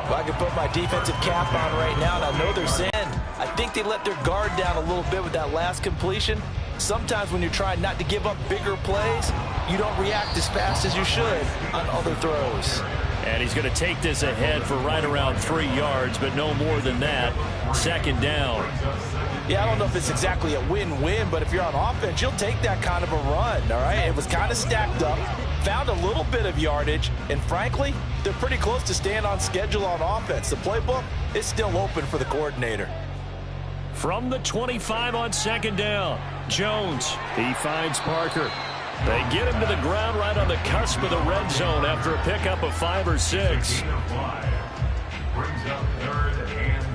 Well, I can put my defensive cap on right now, and I know they're saying, I think they let their guard down a little bit with that last completion. Sometimes when you're trying not to give up bigger plays, you don't react as fast as you should on other throws. And he's going to take this ahead for right around 3 yards, but no more than that. 2nd down. Yeah, I don't know if it's exactly a win-win, but if you're on offense, you'll take that kind of a run, all right? It was kind of stacked up, found a little bit of yardage, and frankly, they're pretty close to staying on schedule on offense. The playbook is still open for the coordinator. From the 25 on 2nd down, Jones. He finds Parker. They get him to the ground right on the cusp of the red zone after a pickup of 5 or 6. Brings up 3rd and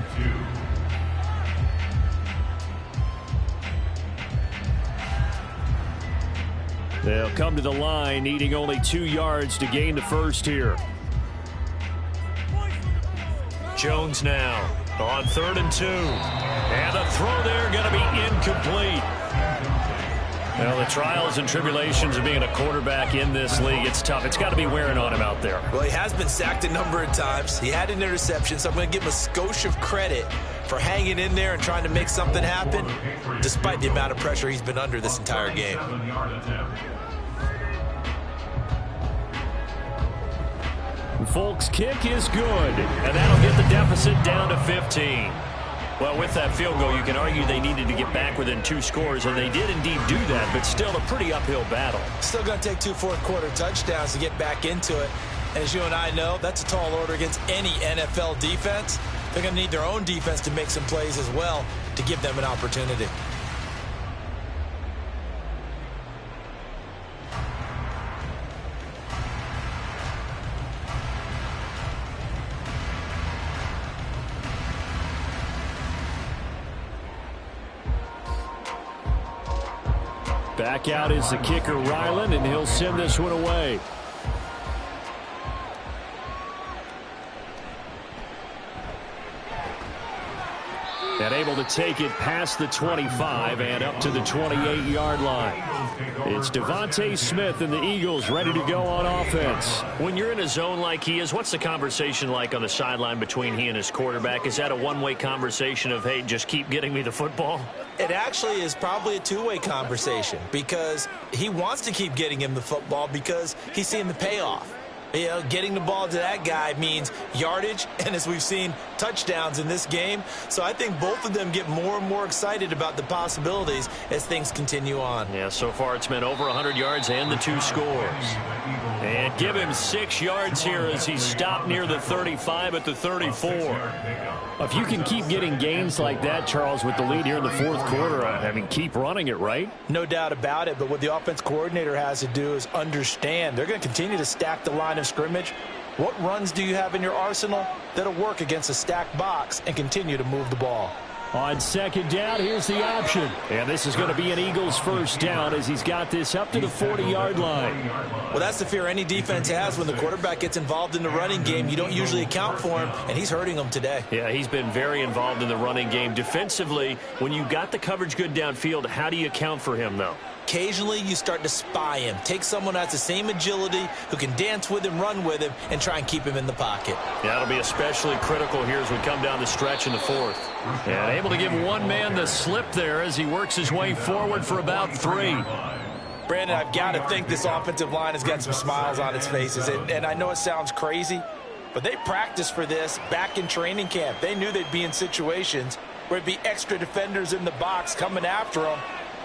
2. They'll come to the line, needing only 2 yards to gain the 1st here. Jones now on 3rd and 2. And the throw there going to be incomplete. Well, the trials and tribulations of being a quarterback in this league, it's tough. It's got to be wearing on him out there. Well, he has been sacked a number of times. He had an interception, so I'm going to give him a skosh of credit for hanging in there and trying to make something happen, despite the amount of pressure he's been under this entire game. Folks' kick is good, and that'll get the deficit down to 15. Well, with that field goal, you can argue they needed to get back within 2 scores, and they did indeed do that, but still a pretty uphill battle. Still going to take 2 fourth-quarter touchdowns to get back into it. And as you and I know, that's a tall order against any NFL defense. They're going to need their own defense to make some plays as well to give them an opportunity. Back out is the kicker, Ryland, and he'll send this one away. And able to take it past the 25 and up to the 28-yard line. It's Devontae Smith and the Eagles ready to go on offense. When you're in a zone like he is, what's the conversation like on the sideline between he and his quarterback? Is that a one-way conversation of, hey, just keep getting me the football? It actually is probably a two-way conversation because he wants to keep getting him the football because he's seeing the payoff. You know, getting the ball to that guy means yardage, and as we've seen, touchdowns in this game. So I think both of them get more and more excited about the possibilities as things continue on. Yeah, so far it's been over 100 yards and the 2 scores. And give him 6 yards here as he's stopped near the 35 at the 34. If you can keep getting gains like that, Charles, with the lead here in the 4th quarter, I mean, keep running it, right? No doubt about it, but what the offense coordinator has to do is understand they're going to continue to stack the line of scrimmage. What runs do you have in your arsenal that'll work against a stacked box and continue to move the ball? On 2nd down, here's the option. And this is going to be an Eagles first down as he's got this up to the 40-yard line. Well, that's the fear any defense has when the quarterback gets involved in the running game. You don't usually account for him, and he's hurting them today. Yeah, he's been very involved in the running game. Defensively, when you got the coverage good downfield, how do you account for him, though? Occasionally, you start to spy him. Take someone who has the same agility, who can dance with him, run with him, and try and keep him in the pocket. Yeah, that'll be especially critical here as we come down the stretch in the 4th. And able to give one man the slip there as he works his way forward for about 3. Brandon, I've got to think this offensive line has got some smiles on its faces. And I know it sounds crazy, but they practiced for this back in training camp. They knew they'd be in situations where it'd be extra defenders in the box coming after them,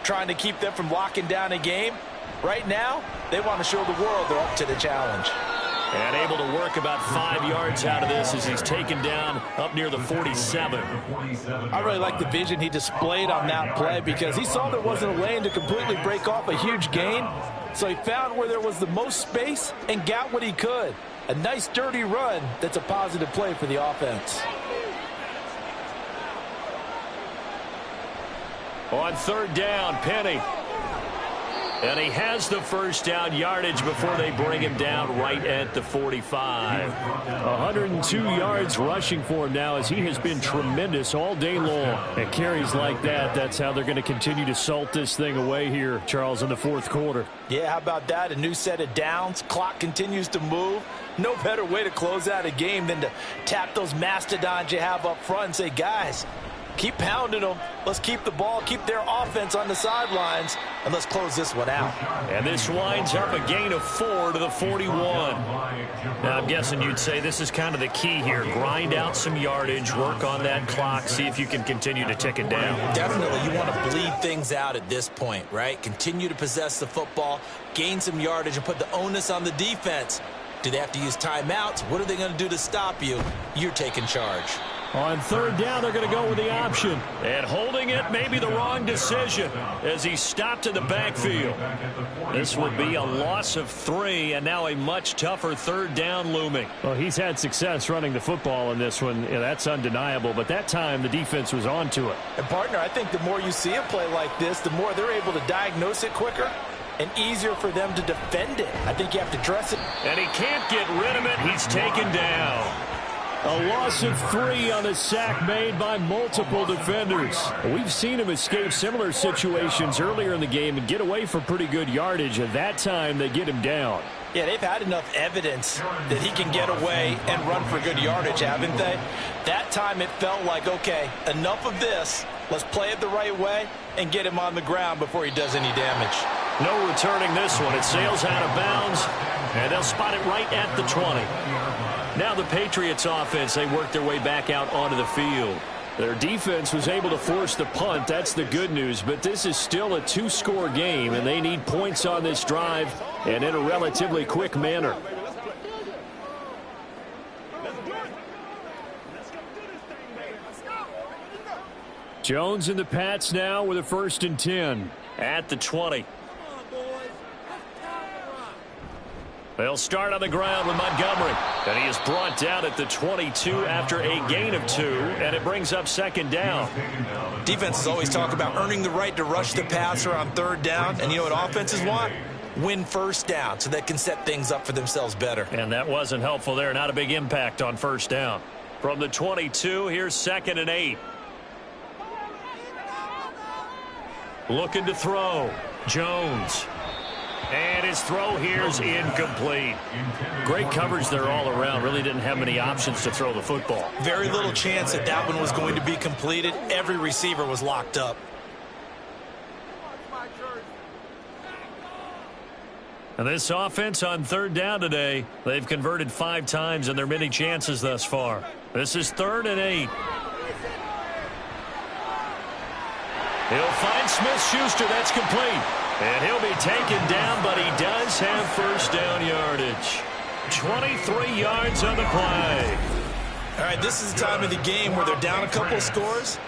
trying to keep them from locking down a game. Right now, they want to show the world they're up to the challenge. And able to work about 5 yards out of this as he's taken down up near the 47. I really like the vision he displayed on that play because he saw there wasn't a lane to completely break off a huge gain. So he found where there was the most space and got what he could. A nice, dirty run that's a positive play for the offense. On 3rd down, Penny. And he has the first down yardage before they bring him down right at the 45. 102 yards rushing for him now as he has been tremendous all day long. And carries like that, that's how they're going to continue to salt this thing away here, Charles, in the 4th quarter. Yeah, how about that? A new set of downs. Clock continues to move. No better way to close out a game than to tap those mastodons you have up front and say, guys, keep pounding them. Let's keep the ball, keep their offense on the sidelines, and let's close this one out. And this winds up a gain of 4 to the 41. Now, I'm guessing you'd say this is kind of the key here. Grind out some yardage, work on that clock, see if you can continue to tick it down. Definitely, you want to bleed things out at this point, right? Continue to possess the football, gain some yardage, and put the onus on the defense. Do they have to use timeouts? What are they going to do to stop you? You're taking charge. On 3rd down, they're going to go with the option. And holding it may be the wrong decision as he stopped in the backfield. This will be a loss of 3, and now a much tougher 3rd down looming. Well, he's had success running the football in this one. Yeah, that's undeniable, but that time the defense was on to it. And, partner, I think the more you see a play like this, the more they're able to diagnose it quicker and easier for them to defend it. I think you have to dress it. And he can't get rid of it. He's taken down. A loss of 3 on a sack made by multiple defenders. We've seen him escape similar situations earlier in the game and get away for pretty good yardage. At that time, they get him down. Yeah, they've had enough evidence that he can get away and run for good yardage, haven't they? That time it felt like, okay, enough of this. Let's play it the right way and get him on the ground before he does any damage. No returning this one. It sails out of bounds, and they'll spot it right at the 20. Now the Patriots offense, they work their way back out onto the field. Their defense was able to force the punt. That's the good news, but this is still a 2-score game, and they need points on this drive and in a relatively quick manner. Jones and the Pats now with a 1st and 10 at the 20. They'll start on the ground with Montgomery. And he is brought down at the 22 after a gain of 2, and it brings up 2nd down. Defenses always talk about earning the right to rush the passer on 3rd down. And you know what offenses want? Win 1st down so they can set things up for themselves better. And that wasn't helpful there. Not a big impact on 1st down. From the 22, here's 2nd and 8. Looking to throw. Jones. And his throw here is incomplete. Great coverage there all around. Really didn't have many options to throw the football. Very little chance that that one was going to be completed. Every receiver was locked up. And this offense on third down today, they've converted 5 times in their many chances thus far. This is 3rd and 8. He'll find Smith-Schuster. That's complete. And he'll be taken down, but he does have first down yardage. 23 yards on the play. All right, this is the time of the game where they're down a couple of scores,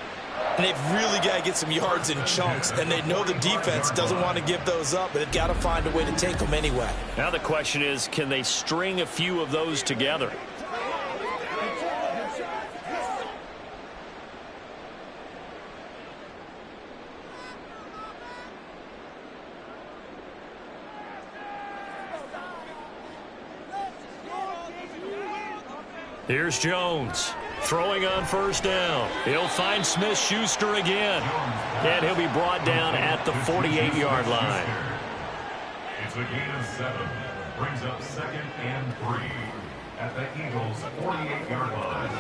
and they've really got to get some yards in chunks, and they know the defense doesn't want to give those up, but they've got to find a way to take them anyway. Now the question is, can they string a few of those together? Here's Jones throwing on first down. He'll find Smith-Schuster again. And he'll be brought down at the 48-yard line. It's a gain of 7. Brings up 2nd and 3 at the Eagles' 48-yard line.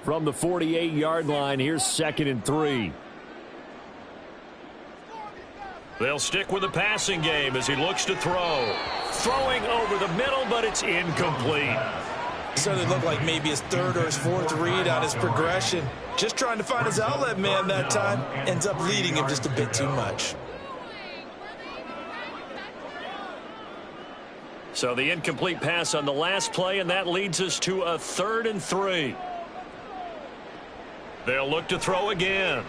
From the 48-yard line, here's 2nd and 3. They'll stick with the passing game as he looks to throw. Throwing over the middle, but it's incomplete. So they look like maybe his 3rd or his 4th read on his progression. Just trying to find his outlet man that time. Ends up leading him just a bit too much. So the incomplete pass on the last play, and that leads us to a 3rd and 3. They'll look to throw again.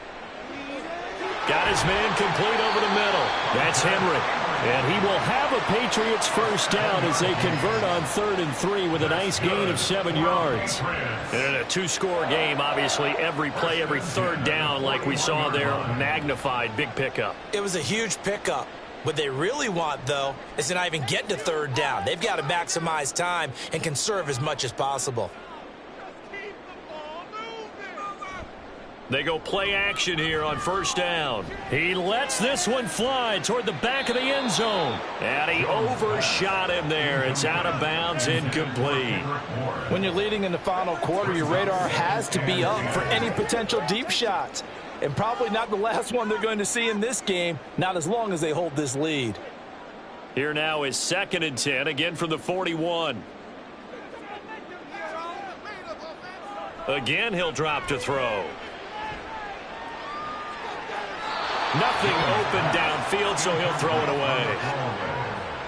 Got his man complete over the middle. That's Henry. And he will have a Patriots first down as they convert on 3rd and 3 with a nice gain of 7 yards. And in a 2-score game, obviously, every play, every 3rd down, like we saw there, magnified, big pickup. It was a huge pickup. What they really want, though, is to not even get to 3rd down. They've got to maximize time and conserve as much as possible. They go play action here on first down. He lets this one fly toward the back of the end zone. And he overshot him there. It's out of bounds, incomplete. When you're leading in the final quarter, your radar has to be up for any potential deep shots. And probably not the last one they're going to see in this game, not as long as they hold this lead. Here now is 2nd and 10, again from the 41. Again, he'll drop to throw. Nothing open downfield, so he'll throw it away.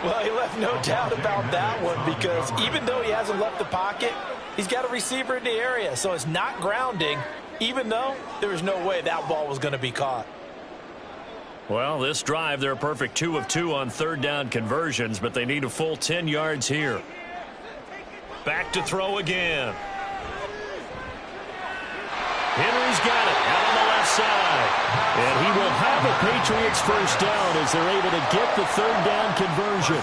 Well, he left no doubt about that one because even though he hasn't left the pocket, he's got a receiver in the area, so it's not grounding, even though there was no way that ball was going to be caught. Well, this drive, they're a perfect 2 of 2 on 3rd down conversions, but they need a full 10 yards here. Back to throw again. Henry's got it out on the left side. And he will have a Patriots first down as they're able to get the 3rd down conversion.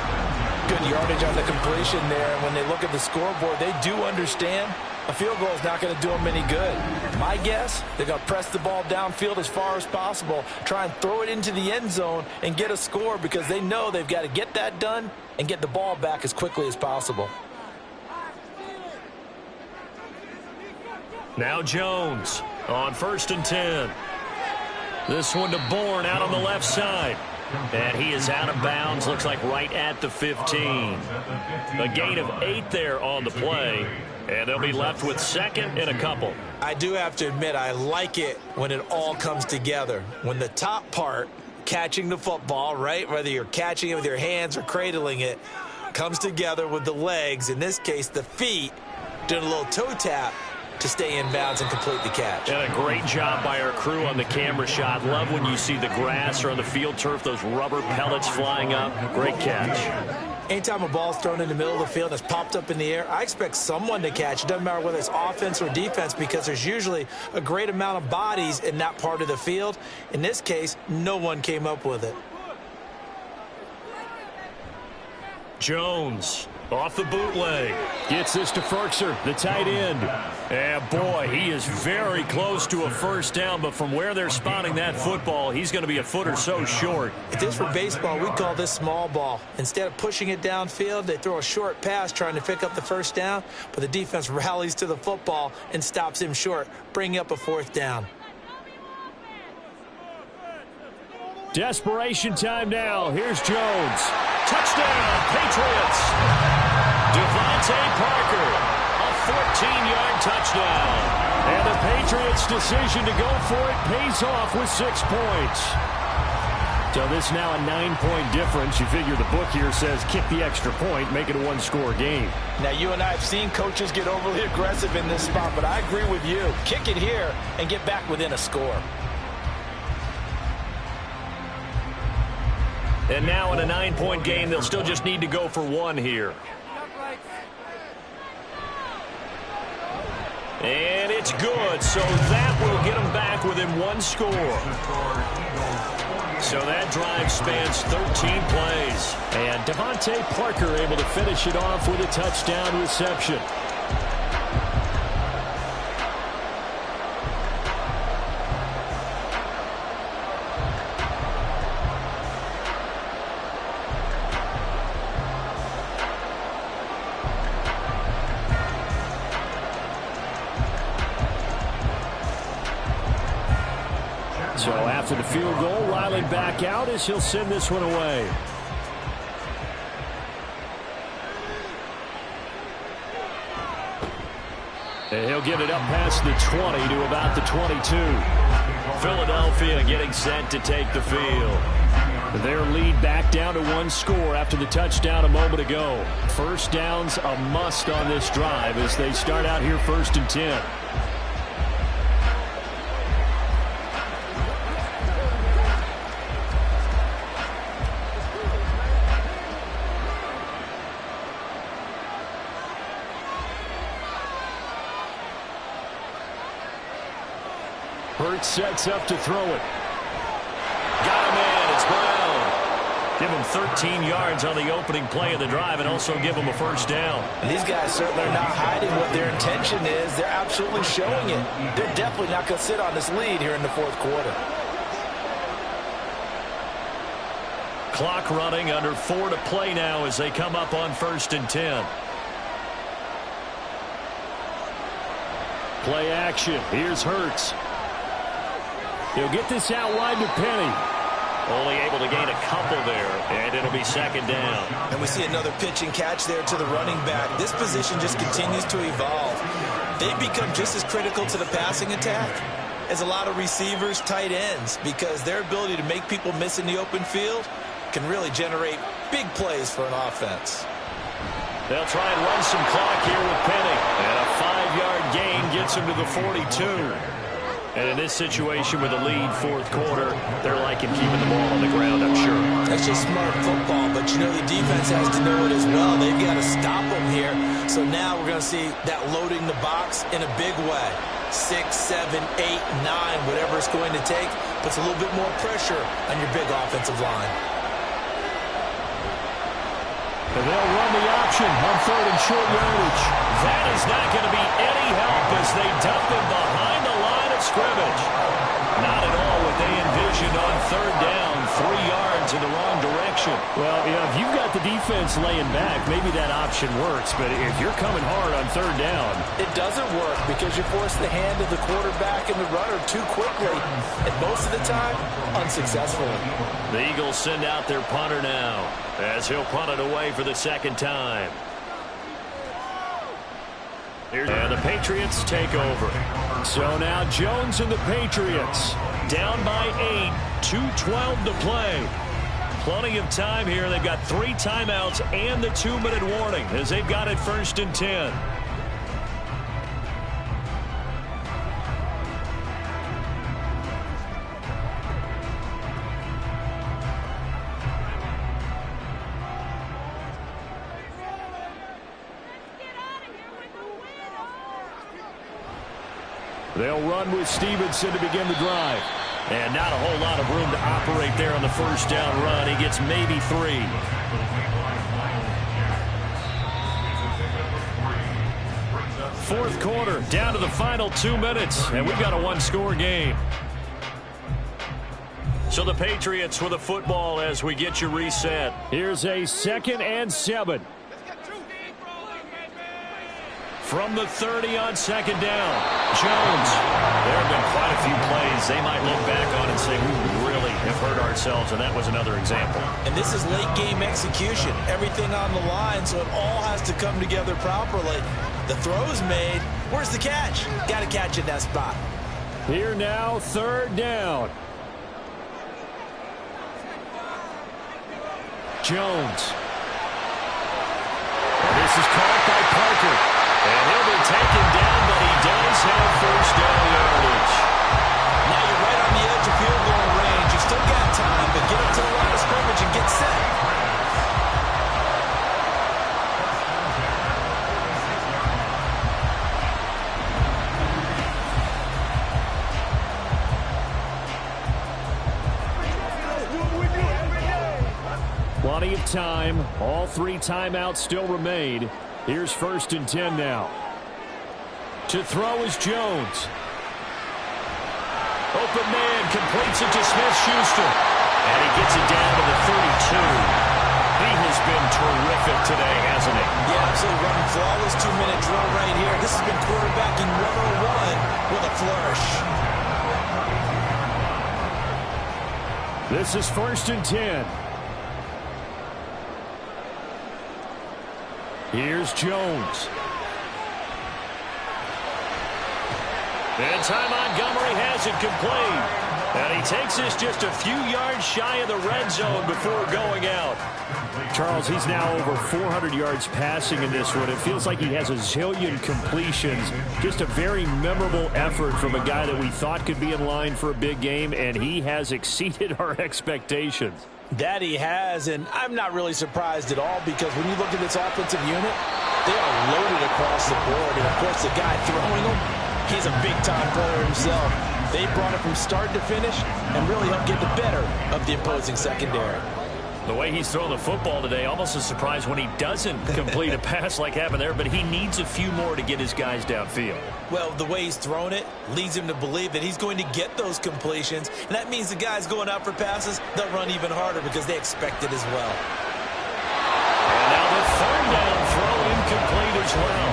Good yardage on the completion there. And when they look at the scoreboard, they do understand a field goal is not going to do them any good. My guess, they're going to press the ball downfield as far as possible, try and throw it into the end zone and get a score because they know they've got to get that done and get the ball back as quickly as possible. Now Jones on 1st and 10. This one to Bourne out on the left side. And he is out of bounds, looks like right at the 15. A gain of 8 there on the play. And they'll be left with 2nd and a couple. I do have to admit, I like it when it all comes together. When the top part, catching the football, right, whether you're catching it with your hands or cradling it, comes together with the legs, in this case the feet, doing a little toe tap to stay in bounds and complete the catch. And a great job by our crew on the camera shot. Love when you see the grass or on the field turf, those rubber pellets flying up. Great catch. Anytime a ball's thrown in the middle of the field and it's popped up in the air, I expect someone to catch. It doesn't matter whether it's offense or defense because there's usually a great amount of bodies in that part of the field. In this case, no one came up with it. Jones off the bootleg. Gets this to Ferkser, the tight end. And boy, he is very close to a first down, but from where they're spotting that football, he's going to be a foot or so short. If this were baseball, we'd call this small ball. Instead of pushing it downfield, they throw a short pass trying to pick up the first down, but the defense rallies to the football and stops him short, bringing up a 4th down. Desperation time now. Here's Jones. Touchdown, Patriots. Devontae Parker, a 14-yard touchdown. And the Patriots' decision to go for it pays off with 6 points. So this now a 9-point difference. You figure the book here says kick the extra point, make it a one-score game. Now, you and I have seen coaches get overly aggressive in this spot, but I agree with you. Kick it here and get back within a score. And now in a 9-point game, they'll still just need to go for 1 here. And it's good, so that will get them back within 1 score. So that drive spans 13 plays. And Devontae Parker able to finish it off with a touchdown reception. So after the field goal, Riley back out as he'll send this one away. And he'll get it up past the 20 to about the 22. Philadelphia getting set to take the field. Their lead back down to 1 score after the touchdown a moment ago. First down's a must on this drive as they start out here 1st and 10. Hurts sets up to throw it. Got him in. It's Brown. Give him 13 yards on the opening play of the drive and also give him a first down. And these guys certainly are not hiding what their intention is. They're absolutely showing it. They're definitely not going to sit on this lead here in the 4th quarter. Clock running, under 4 to play now as they come up on 1st and 10. Play action. Here's Hurts. He'll get this out wide to Penny. Only able to gain a couple there, and it'll be 2nd down. And we see another pitch and catch there to the running back. This position just continues to evolve. They've become just as critical to the passing attack as a lot of receivers, tight ends, because their ability to make people miss in the open field can really generate big plays for an offense. They'll try and run some clock here with Penny. And a 5-yard gain gets him to the 42. And in this situation with a lead 4th quarter, they're liking keeping the ball on the ground, I'm sure. That's just smart football, but you know the defense has to know it as well. They've got to stop them here. So now we're going to see that loading the box in a big way. 6, 7, 8, 9, whatever it's going to take, puts a little bit more pressure on your big offensive line. And they'll run the option on 3rd and short yardage. That is not going to be any help as they dump him behind the line of scrimmage. Not at all what they envisioned on 3rd down, 3 yards in the wrong direction. Well, you know, if you've got the defense laying back, maybe that option works. But if you're coming hard on 3rd down, it doesn't work because you force the hand of the quarterback and the runner too quickly. And most of the time, unsuccessfully. The Eagles send out their punter now as he'll punt it away for the 2nd time. And the Patriots take over. So now Jones and the Patriots down by 8, 2:12 to play. Plenty of time here. They've got 3 timeouts and the 2-minute warning as they've got it 1st and 10. They'll run with Stevenson to begin the drive. And not a whole lot of room to operate there on the 1st down run. He gets maybe 3. Fourth quarter, down to the final 2 minutes, and we've got a 1-score game. So the Patriots with the football as we get you reset. Here's a 2nd and 7. from the 30 on second down. Jones. There have been quite a few plays they might look back on and say, we really have hurt ourselves, and that was another example. And this is late-game execution. Everything on the line, so it all has to come together properly. The throw's made. Where's the catch? Got to catch it in that spot. Here now, third down. Jones. This is caught by Parker. And he'll be taken down, but he does have first down yardage. Now you're right on the edge of field goal range. You've still got time, but get up to the line of scrimmage and get set. Plenty of time. All 3 timeouts still remain. Here's 1st and 10 now. To throw is Jones. Open man completes it to Smith-Schuster. And he gets it down to the 32. He has been terrific today, hasn't he? Yeah, absolutely running flawless 2-minute drill right here. This has been quarterbacking 101 with a flourish. This is 1st and 10. Here's Jones. And Ty Montgomery has it complete. And he takes this just a few yards shy of the red zone before going out. Charles, he's now over 400 yards passing in this one. It feels like he has a zillion completions. Just a very memorable effort from a guy that we thought could be in line for a big game, and he has exceeded our expectations. That he has, and I'm not really surprised at all because when you look at this offensive unit, they are loaded across the board. And, of course, the guy throwing them, he's a big-time player himself. They brought it from start to finish and really helped get the better of the opposing secondary. The way he's throwing the football today, almost a surprise when he doesn't complete a pass like happened there, but he needs a few more to get his guys downfield. Well, the way he's thrown it leads him to believe that he's going to get those completions, and that means the guys going out for passes, they'll run even harder because they expect it as well. And now the third down throw incomplete as well.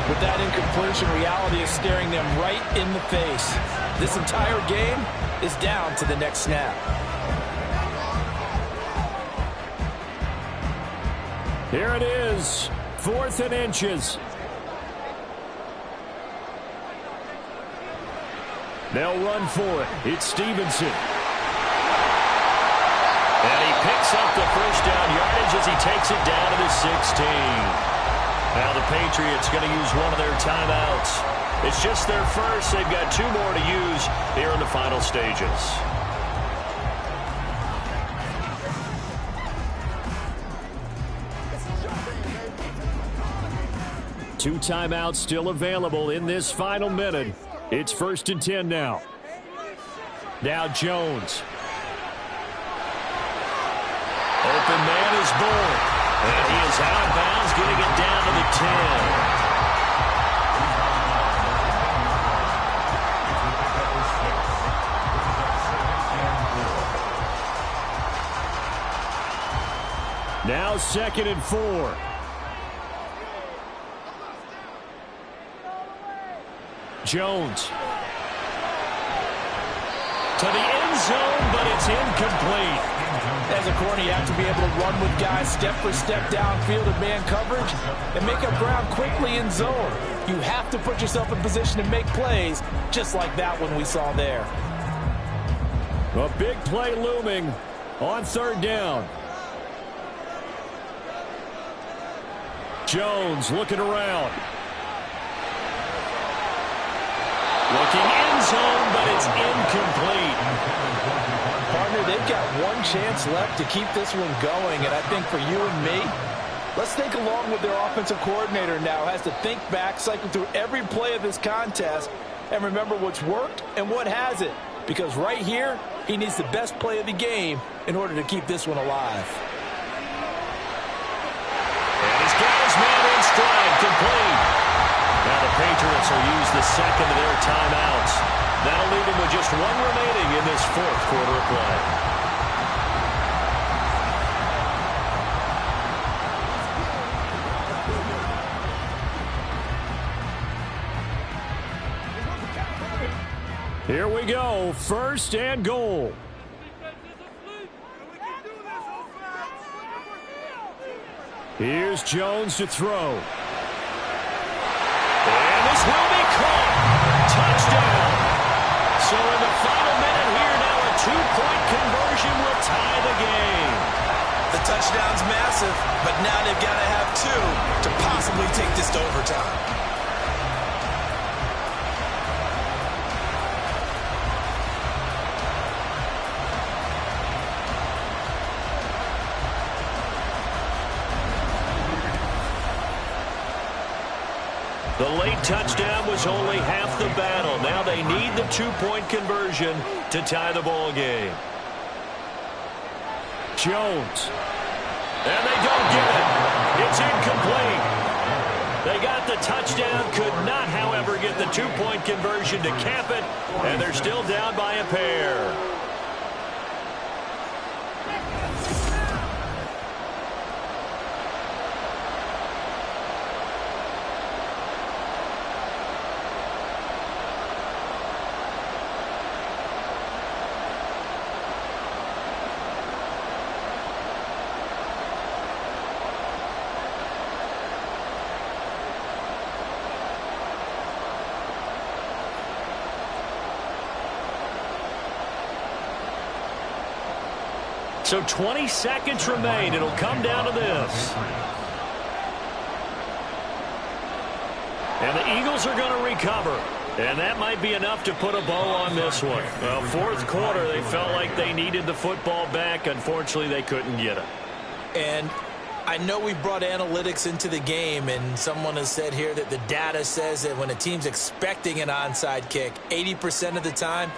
With that incompletion, reality is staring them right in the face. This entire game is down to the next snap. Here it is, 4th and inches. They'll run for it. It's Stevenson. And he picks up the first down yardage as he takes it down to the 16. Now the Patriots going to use one of their timeouts. It's just their first. They've got 2 more to use here in the final stages. Two timeouts still available in this final minute. It's 1st and 10 now. Now Jones. Open man is Bull. And he is out of bounds, getting it down to the 10. Now 2nd and 4. Jones. To the end zone, but it's incomplete. As a corner, you have to be able to run with guys step for step downfield in man coverage and make up ground quickly in zone. You have to put yourself in position to make plays, just like that one we saw there. A big play looming on 3rd down. Jones looking around. Looking end zone, but it's incomplete. Partner, they've got one chance left to keep this one going, and I think for you and me, let's think along with their offensive coordinator now. Has to think back, cycle through every play of this contest, and remember what's worked and what hasn't. Because right here, he needs the best play of the game in order to keep this one alive. And he's got his man in stride, complete. Now the Patriots will use the second of their timeouts. That'll leave them with just 1 remaining in this 4th quarter of play. Here we go, 1st and goal. Here's Jones to throw. And this will be caught. Touchdown. So in the final minute here now, a 2-point conversion will tie the game. The touchdown's massive, but now they've got to have 2 to possibly take this to overtime. The late touchdown was only half the battle. Now they need the 2-point conversion to tie the ball game. Jones. And they don't get it. It's incomplete. They got the touchdown, could not, however, get the 2-point conversion to cap it, and they're still down by a pair. So 20 seconds remain. It'll come down to this. And the Eagles are going to recover. And that might be enough to put a bow on this one. Well, 4th quarter, they felt like they needed the football back. Unfortunately, they couldn't get it. And I know we brought analytics into the game, and someone has said here that the data says that when a team's expecting an onside kick, 80% of the time,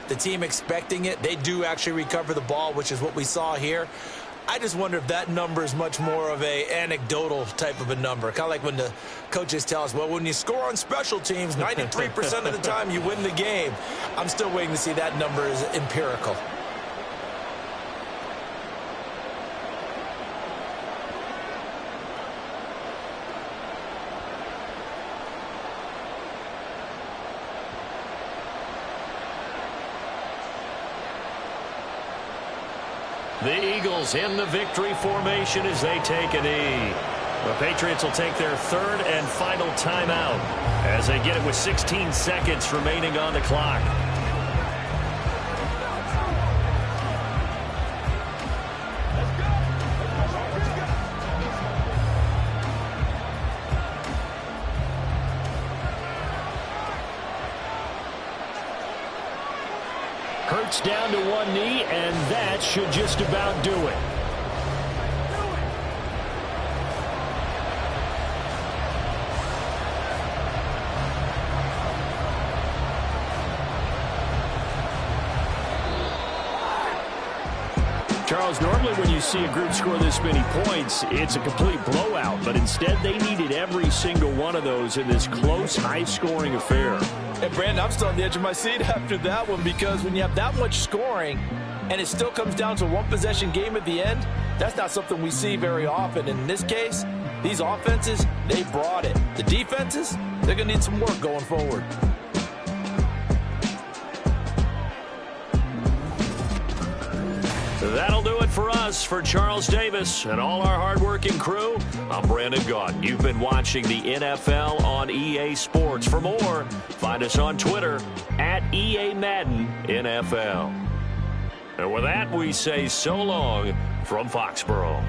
the team expecting it, they do actually recover the ball, which is what we saw here. I just wonder if that number is much more of a anecdotal type of a number. Kind of like when the coaches tell us, well, when you score on special teams, 93% of the time you win the game. I'm still waiting to see that number is empirical. The Eagles in the victory formation as they take a knee. The Patriots will take their 3rd and final timeout as they get it with 16 seconds remaining on the clock. Hurts down to one knee, and that should just about do it. Charles, normally when you see a group score this many points, it's a complete blowout. But instead, they needed every single one of those in this close, high-scoring affair. And, Brandon, I'm still on the edge of my seat after that one, because when you have that much scoring and it still comes down to a one-possession game at the end, that's not something we see very often. And in this case, these offenses, they brought it. The defenses, they're going to need some work going forward. That'll do it for us. For Charles Davis and all our hardworking crew, I'm Brandon Gaudin. You've been watching the NFL on EA Sports. For more, find us on Twitter at EA Madden NFL. And with that, we say so long from Foxborough.